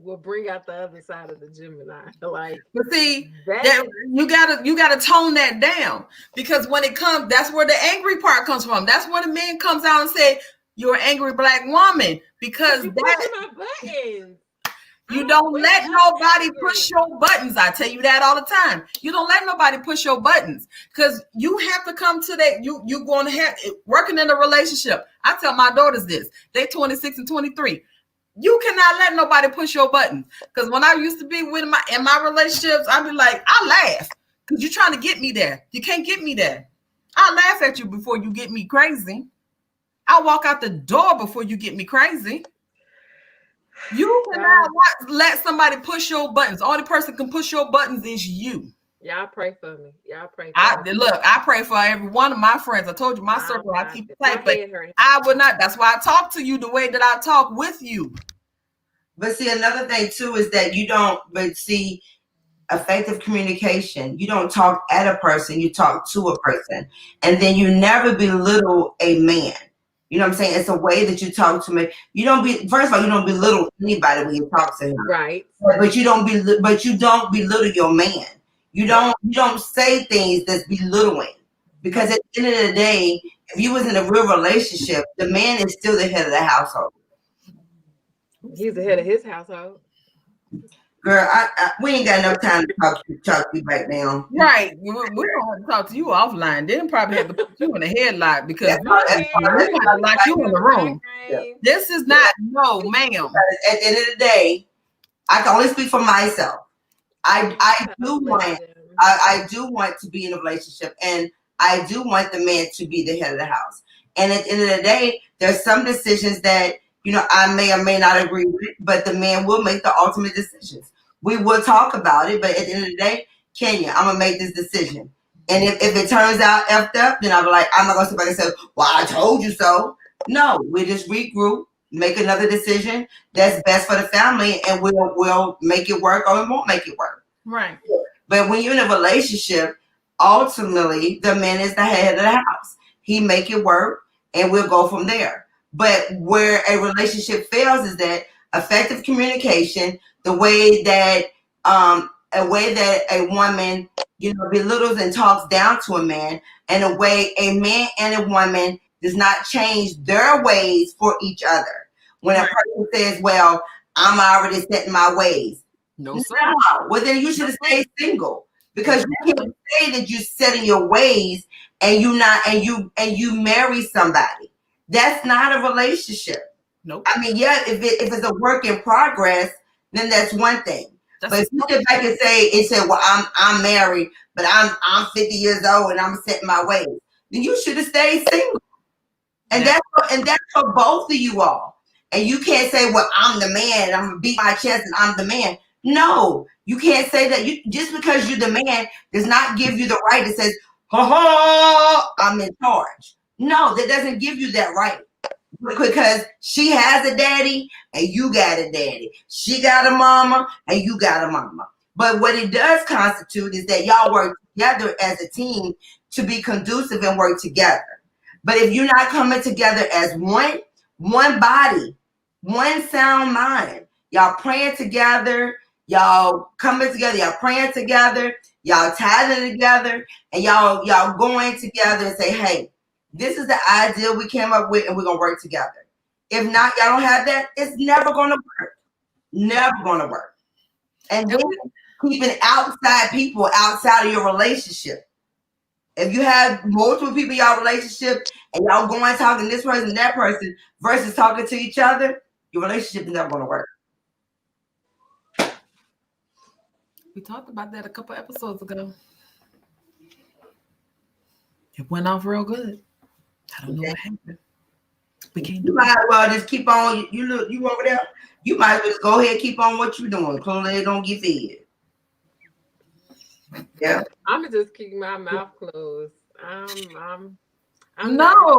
will bring out the other side of the Gemini. Like But see, that that. you gotta tone that down because when it comes, that's where the angry part comes from. That's where the man comes out and say, "You're an angry black woman," because You that pushing my buttons. you don't Wake let up nobody push angry. your buttons. I tell you that all the time. You don't let nobody push your buttons because you have to come to that. You going to have working in a relationship. I tell my daughters this. They 26 and 23. You cannot let nobody push your buttons. Because when I used to be in my relationships, I'd be like, I laugh because you're trying to get me there. You can't get me there. I laugh at you before you get me crazy. I walk out the door before you get me crazy. You Y'all, cannot let somebody push your buttons. Only person can push your buttons is you. y'all pray for me. Y'all pray for me. I pray for every one of my friends. I told you my circle I keep My tight, but head hurts. I would not. That's why I talk to you the way that I talk with you. But see, another thing too is that you don't. But see, effective communication. You don't talk at a person, you talk to a person. And then you never belittle a man. You know what I'm saying? It's a way that you talk to me. You don't be first of all, you don't belittle anybody when you talk to him. Right. But you don't belittle your man. You don't say things that's belittling. Because at the end of the day, if you was in a real relationship, the man is still the head of the household. He's the head of his household. Girl, we ain't got enough time to talk to you right now. Right. We're going to talk to you offline. Then probably have to put you in a headlock because That's we all. That's all. have to lock you in the room. This is not, no, ma'am. At the end of the day, I can only speak for myself. I do want to be in a relationship, and I do want the man to be the head of the house. And at the end of the day, there's some decisions that I may or may not agree with, but the man will make the ultimate decisions. We will talk about it, but at the end of the day, Kenya, I'm gonna make this decision. And if it turns out effed up, then I'll be like, I'm not gonna sit back and say, well, I told you so. No, we just regroup, make another decision that's best for the family, and we'll make it work or we won't make it work. Right. But when you're in a relationship, ultimately the man is the head of the house. He make it work and we'll go from there. But where a relationship fails is that effective communication, the way that a woman, belittles and talks down to a man, and a way a man and a woman does not change their ways for each other. When a person says, well, I'm already setting my ways. No, sir. No. Well, then you should have stayed single, because you can't say that you're setting your ways and you marry somebody. That's not a relationship. Nope. I mean, yeah, if it's a work in progress, then that's one thing. But if you sit back and say, well, I'm married, but I'm 50 years old and I'm setting my ways, then you should have stayed single. And that's for both of you all. And you can't say, well, I'm the man, I'm gonna beat my chest and I'm the man. No, you can't say that. Just because you're the man does not give you the right that says, ha ha, I'm in charge. No, that doesn't give you that right. Because she has a daddy and you got a daddy. She got a mama and you got a mama. But what it does constitute is that y'all work together as a team to be conducive and work together. But if you're not coming together as one body, one sound mind, y'all praying together, y'all coming together, y'all praying together, y'all tithing together, and y'all going together and say, hey, this is the ideal we came up with and we're going to work together. If not, y'all don't have that, it's never going to work. Never going to work. And then keeping outside people outside of your relationship. If you have multiple people in your relationship and y'all going talking this person, that person, versus talking to each other, your relationship is never going to work. We talked about that a couple episodes ago. It went off real good. I don't know what happened. We can't do it. You might as well just keep on. You over there. You might as well just go ahead and keep on what you're doing. Clearly, don't get fed. Yeah. I'm gonna just keep my mouth closed. I'm not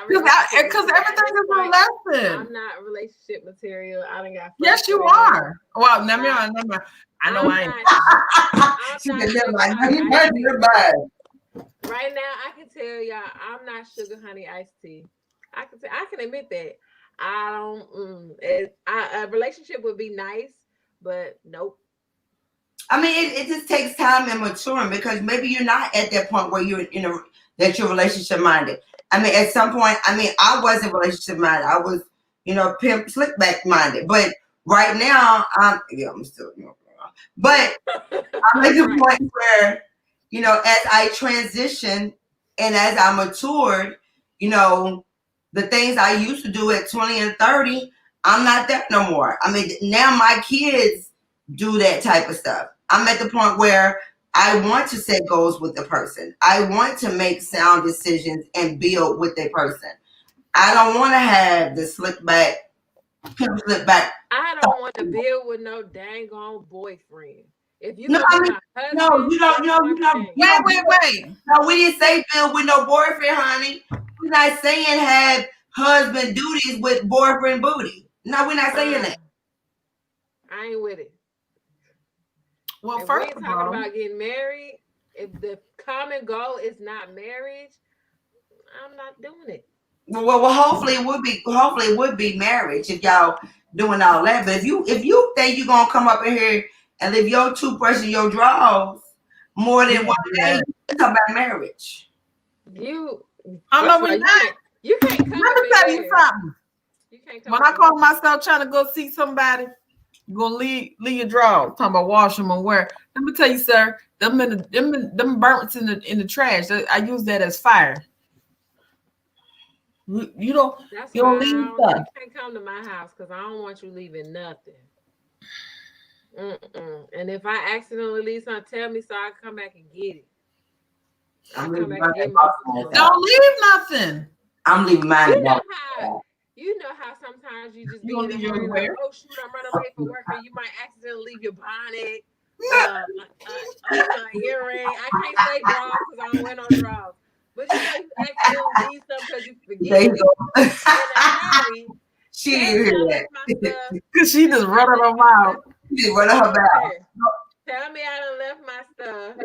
because everything is a lesson. I'm not relationship material. I done got. Yes, you are. Well, never mind. I know I ain't. Right now, I can tell y'all, I'm not sugar honey iced tea. I can admit that. I don't. A relationship would be nice, but nope. I mean, it just takes time and maturing, because maybe you're not at that point where you're that you're relationship minded. I mean, at some point, I wasn't relationship minded. I was, pimp slick back minded. But right now, I'm still, but I'm at the point where, as I transition and as I matured, the things I used to do at 20 and 30, I'm not that no more. I mean, now my kids do that type of stuff. I'm at the point where I want to set goals with the person. I want to make sound decisions and build with the person. I don't want to have the slip back. I don't want to build with no dang on boyfriend. If you my husband, you don't. Wait. No, we didn't say build with no boyfriend, honey. We're not saying have husband duties with boyfriend booty. No, we're not saying that. I ain't with it. Well, if first we're talking about getting married, if the common goal is not marriage, I'm not doing it. Well, hopefully it would be marriage if y'all doing all that. But if you think you're gonna come up in here and live your toothbrush and your drawers more than one day, you talk about marriage. You can't come. Let me tell you something. You can't come. When I call myself trying to go see somebody, you're gonna leave your drawers. Talking about wash them and wear. Let me tell you, sir, them burns in the trash. I use that as fire. You don't. That's why you can't come to my house, because I don't want you leaving nothing. And if I accidentally leave something, tell me so I can come back and get it. Don't leave nothing. I'm leaving mine. You know how sometimes you just be in a hurry, like, oh shoot, I'm running late for work, and you might accidentally leave your bonnet, earring. I can't say draws because I don't wear no draws. But you know, you accidentally need something because you There forget you go. in a hurry. She Tell didn't me hear I that. left my stuff. Cause she just running her mouth. She just running her mouth. Tell me I done left my stuff,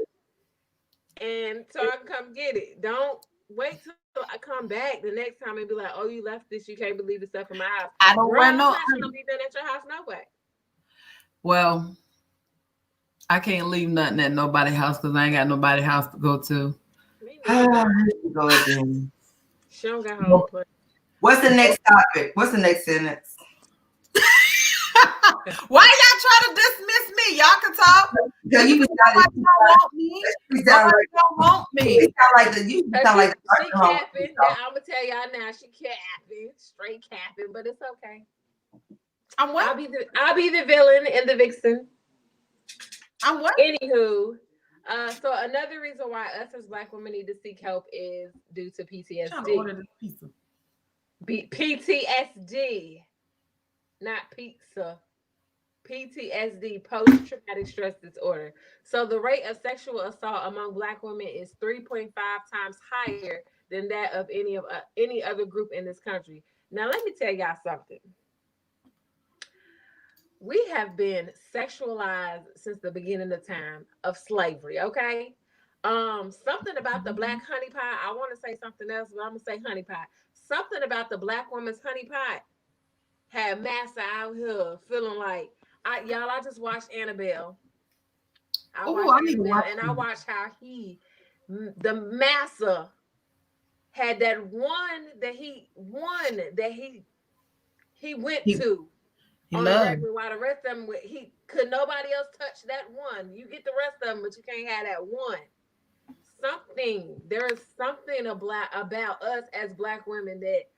and so I can come get it. Don't wait till I come back the next time and be like, "Oh, you left this. You can't believe the stuff in my house." I don't wear no. I'm not gonna be done at your house no way. Well, I can't leave nothing at nobody's house because I ain't got nobody's house to go to. Go again. She don't got home play. What's the next topic? What's the next sentence? Why y'all try to dismiss me? Y'all can talk. No, you Nobody don't want me. Nobody don't want me. You sound like she capping. I'm gonna tell y'all now. She capping, straight capping, but it's okay. I'm what? I'll be the villain and the vixen. I'm what? Anywho, so another reason why us as Black women need to seek help is due to PTSD. PTSD, not pizza. PTSD, post-traumatic stress disorder. So the rate of sexual assault among Black women is 3.5 times higher than that of any other group in this country. Now, let me tell y'all something. We have been sexualized since the beginning of time of slavery, okay? Something about the Black honey pie. I want to say something else, but I'm going to say honey pie. Something about the Black woman's honey pie had Massa out here feeling like, I just watched Annabelle. I watched how the Massa had that one that he went to on the regular, while the rest of them nobody else touch that one. You get the rest of them, but you can't have that one. There is something about us as Black women that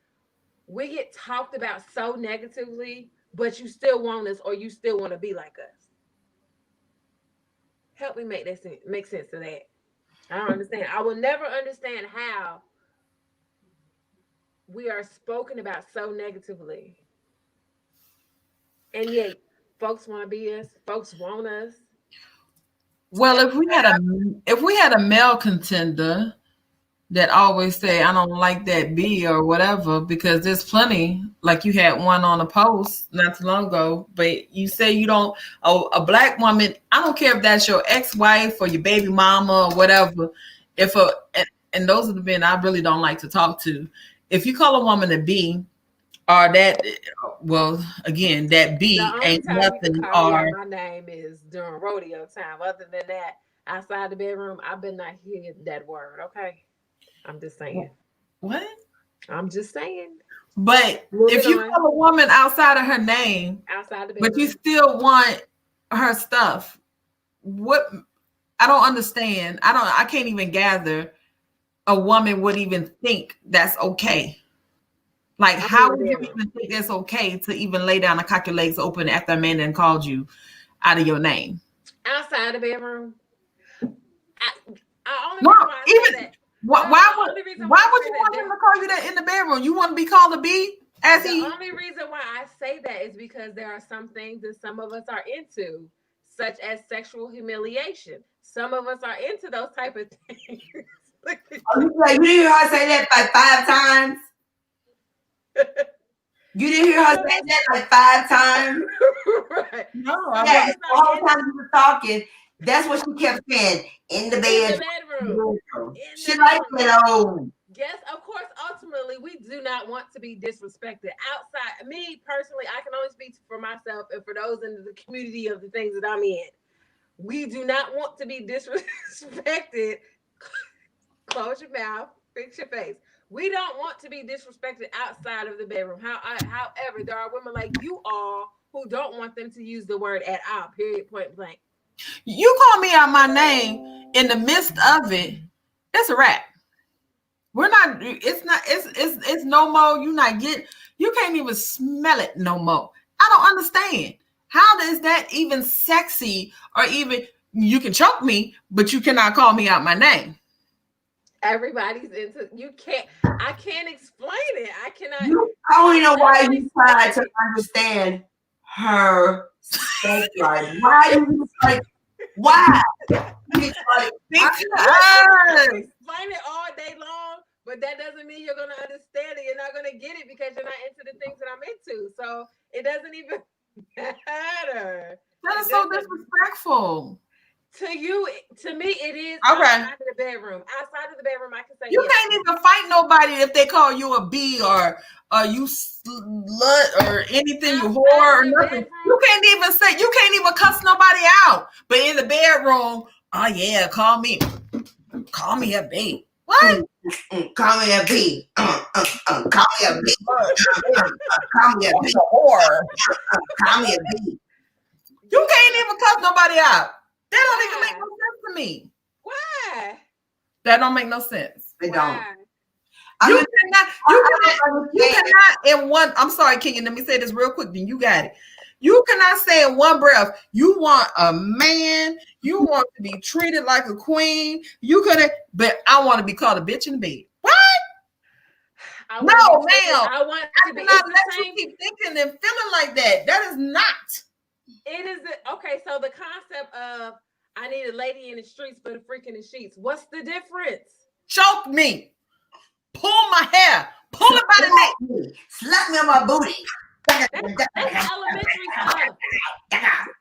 we get talked about so negatively, but you still want us, or you still want to be like us. Help me make sense of that. I don't understand. I will never understand how we are spoken about so negatively, and yet folks want to be us. Folks want us. Well, if we had a male contender that always say, I don't like that B or whatever, because there's plenty, like you had one on a post not too long ago, but you say you don't, a Black woman, I don't care if that's your ex-wife or your baby mama or whatever, and those are the men I really don't like to talk to. If you call a woman a B, or that, well, again, that B ain't nothing. My name is during rodeo time. Other than that, outside the bedroom, I better not hear that word, okay? I'm just saying. What? I'm just saying. But if you call a woman outside of her name, but you still want her stuff, what? I don't understand. I can't even gather a woman would even think that's okay. Like, how would you even think that's okay to even lay down and cock your legs open after a man then called you out of your name? Outside the bedroom. Why would you want him to call you that in the bedroom? You want to be called a B? The only reason why I say that is because there are some things that some of us are into, such as sexual humiliation. Some of us are into those type of things. You didn't hear her say that like 5 times? You didn't hear her say that like 5 times? Right. No, the whole time you were talking, that's what she kept saying. In the bedroom. She liked it. Yes, of course, ultimately, we do not want to be disrespected. Outside, me personally, I can only speak for myself and for those in the community of the things that I'm in. We do not want to be disrespected. Close your mouth, fix your face. We don't want to be disrespected outside of the bedroom. However, there are women like you all who don't want them to use the word at all, period, point blank. You call me out my name in the midst of it, it's a wrap. It's no more. You can't even smell it no more. I don't understand. How is that even sexy, or even you can choke me, but you cannot call me out my name? Everybody's into, I can't explain it. I cannot. I don't know why you try to understand her sex life. Why? You like, why? You like, Because explain it all day long, but that doesn't mean you're gonna understand it. You're not gonna get it because you're not into the things that I'm into. So it doesn't even matter. That is so disrespectful. To you, to me, it is okay. Outside of the bedroom. Outside of the bedroom, I can say you can't even fight nobody if they call you a B or you slut or anything, you whore or nothing. You can't even say, you can't even cuss nobody out. But in the bedroom, oh yeah, call me a B. What? Call me a B. Call me a B. Call me a B. Whore. Call me a B. You can't even cuss nobody out. That don't even make no sense to me. Why? That don't make no sense. They don't. You cannot in one. I'm sorry, King. Let me say this real quick. Then you got it. You cannot say in one breath, you want a man, you want to be treated like a queen. You couldn't, but I want to be called a bitch in the bed. What? No, ma'am. I want to be. Not let you keep thinking and feeling like that. That is not. It is okay. So the concept of I need a lady in the streets, but a freak in the sheets. What's the difference? Choke me, pull my hair, pull it by the neck, slap me on my booty. That's elementary stuff.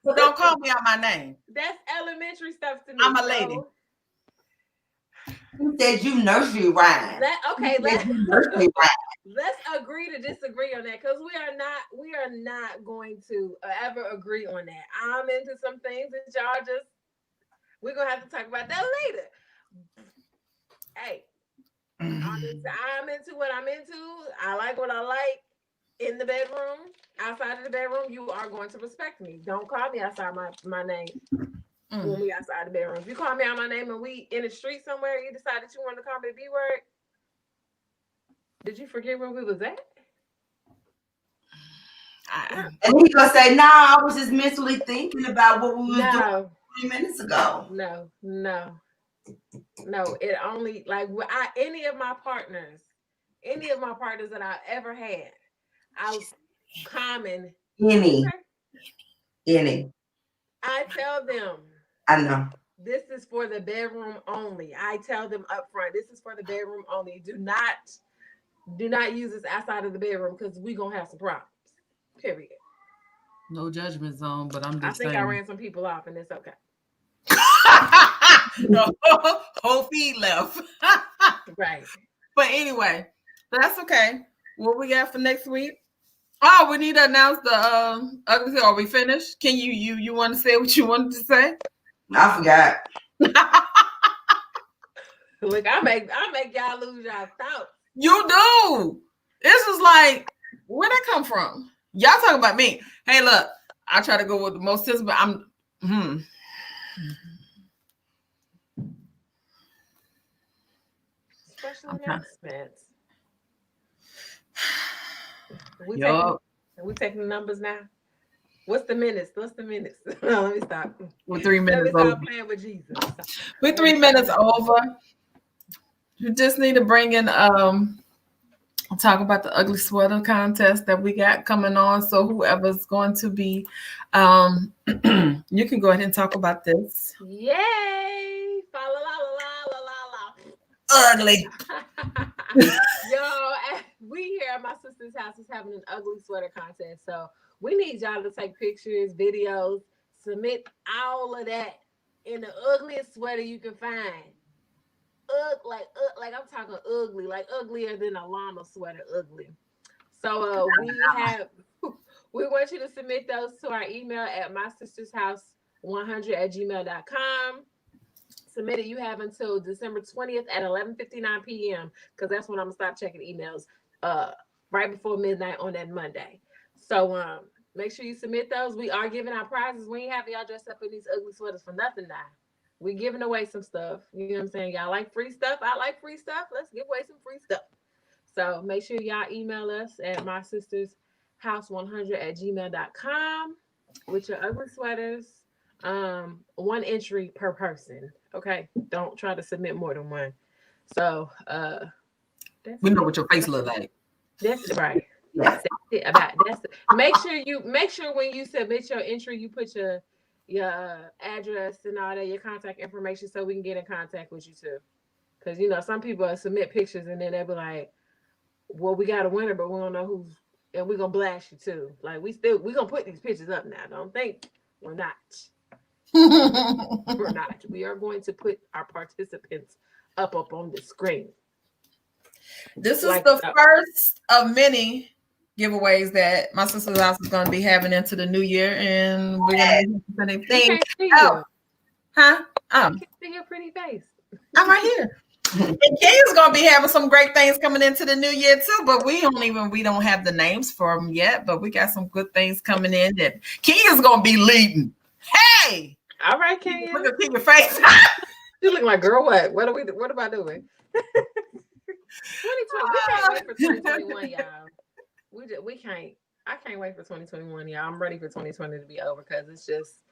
So don't call me out my name. That's elementary stuff to me. I'm a lady. You said you nursery rhyme. Let's agree to disagree on that because we are not going to ever agree on that. I'm into some things that y'all just we're gonna have to talk about that later. Hey, I'm into what I'm into. I like what I like in the bedroom. Outside of the bedroom, you are going to respect me. Don't call me outside my name. When we outside the bedroom. If you call me out my name and we in the street somewhere, you decide that you want to call me the B word. Did you forget where we was at? And he's gonna say, "No, I was just mentally thinking about what we was doing 3 minutes ago." No. It only like any of my partners that I ever had, I was common. Any. I tell them. I know. This is for the bedroom only. I tell them up front, this is for the bedroom only. Do not use this outside of the bedroom because we're gonna have some problems. Period. No judgment zone, but I'm just saying. I ran some people off and it's okay. The whole feed left. Right. But anyway, that's okay. What we got for next week? Oh, we need to announce the ugly. Are we finished? Can you want to say what you wanted to say? I forgot. Look, I make y'all lose y'all thoughts. You do. This is like, where'd that come from? Y'all talking about me. Hey, look, I try to go with the most sense, but I'm Special announcements. We taking the numbers now? What's the minutes? Let me stop. We're 3 minutes over. Stop playing with Jesus. We're 3 minutes over. You just need to bring in talk about the ugly sweater contest that we got coming on. So whoever's going to be you can go ahead and talk about this. Yay! Ugly. Yo, we here at my sister's house is having an ugly sweater contest. So we need y'all to take pictures, videos, submit all of that in the ugliest sweater you can find. Like I'm talking ugly, like uglier than a llama sweater, ugly. So we want you to submit those to our email at mysistershouse100@gmail.com. Submit it. You have until December 20th at 11:59 p.m. because that's when I'm gonna stop checking emails right before midnight on that Monday. So make sure you submit those. We are giving our prizes. We ain't having y'all dressed up in these ugly sweaters for nothing now. We're giving away some stuff. You know what I'm saying? Y'all like free stuff? I like free stuff. Let's give away some free stuff. So make sure y'all email us at mysistershouse100@gmail.com with your ugly sweaters. 1 entry per person. Okay. Don't try to submit more than one. So we know what your face look like. That's right. That's it about that's it. Make sure when you submit your entry, you put your your address and all that, your contact information, so we can get in contact with you too. Because some people submit pictures and then they'll be like, "Well, we got a winner, but we don't know who's," and we're gonna blast you too. Like we gonna put these pictures up now. Don't think we're not. We're not. We are going to put our participants up on the screen. This is the first of many giveaways that my sister's house is going to be having into the new year, and we're going to be anything. Oh, huh? I can't see your pretty face. I'm right here. And King's going to be having some great things coming into the new year too, but we don't have the names for them yet, but we got some good things coming in that King is going to be leading. Hey! All right, King. Look at your face. You look like, girl, what? What am I doing? 2020. We can't wait for 2021, y'all. We can't. I can't wait for 2021, y'all. I'm ready for 2020 to be over because it's just,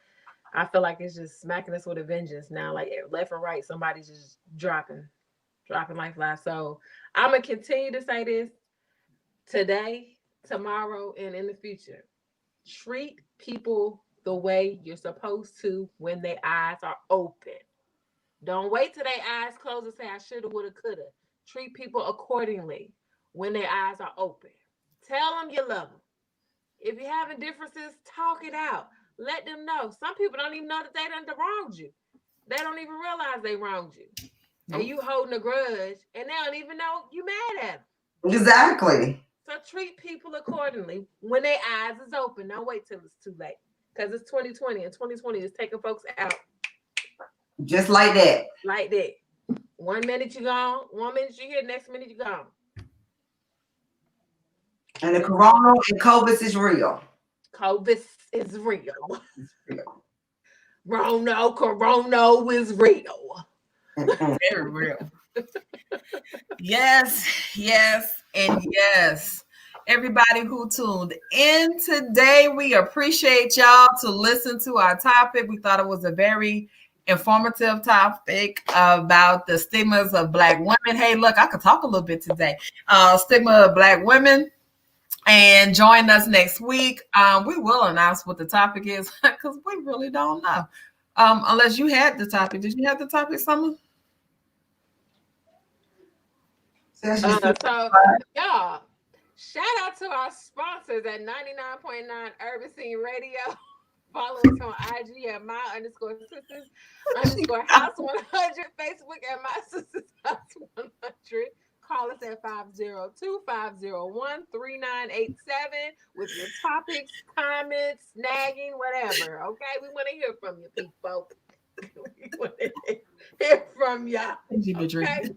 I feel like it's just smacking us with a vengeance now. Like left and right, somebody's just dropping like flies. So I'm gonna continue to say this today, tomorrow, and in the future. Treat people the way you're supposed to when their eyes are open. Don't wait till their eyes close and say, I shoulda, woulda, coulda. Treat people accordingly when their eyes are open. Tell them you love them. If you're having differences, talk it out. Let them know. Some people don't even know that they done wronged you. They don't even realize they wronged you. Nope. And you holding a grudge, and they don't even know you mad at them. Exactly. So treat people accordingly when their eyes is open. Don't wait till it's too late. Because it's 2020, and 2020 is taking folks out. Just like that. Like that. 1 minute you gone, 1 minute you here, next minute you gone. And the corona and COVID is real. COVID is real. It's real. Corona is real. Very real. Yes, and yes. Everybody who tuned in today, we appreciate y'all to listen to our topic. We thought it was a very informative topic about the stigmas of Black women. Hey, look, I could talk a little bit today. Stigma of Black women. And join us next week. We will announce what the topic is because we really don't know. Unless you had the topic. Did you have the topic, Summer? So, y'all, shout out to our sponsors at 99.9 Urban Scene Radio. Follow us on IG at my_sisters_house100, Facebook at my sisters house 100. Call us at 502-501-3987 with your topics, comments, snagging, whatever. Okay, we want to hear from you, people. We want to hear from y'all. Okay?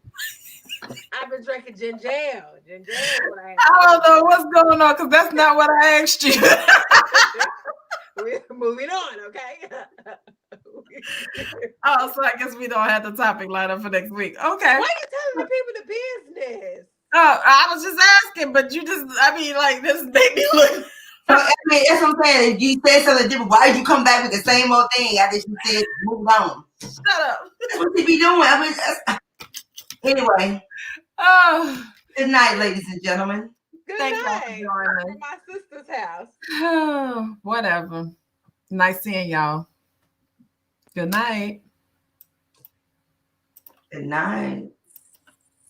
I've been drinking ginger ale. Ginger ale. I don't know what's going on because that's not what I asked you. We're moving on, okay? So I guess we don't have the topic lined up for next week. Okay. Why are you telling the people the business? Oh, I was just asking, but you just, this made me look. That's what I'm saying. If you said something different, why did you come back with the same old thing after you said move on? Shut up. That's what you be doing. Anyway. Oh. Good night, ladies and gentlemen. Good night. From my sister's house. Oh, whatever. Nice seeing y'all. Good night. Good night.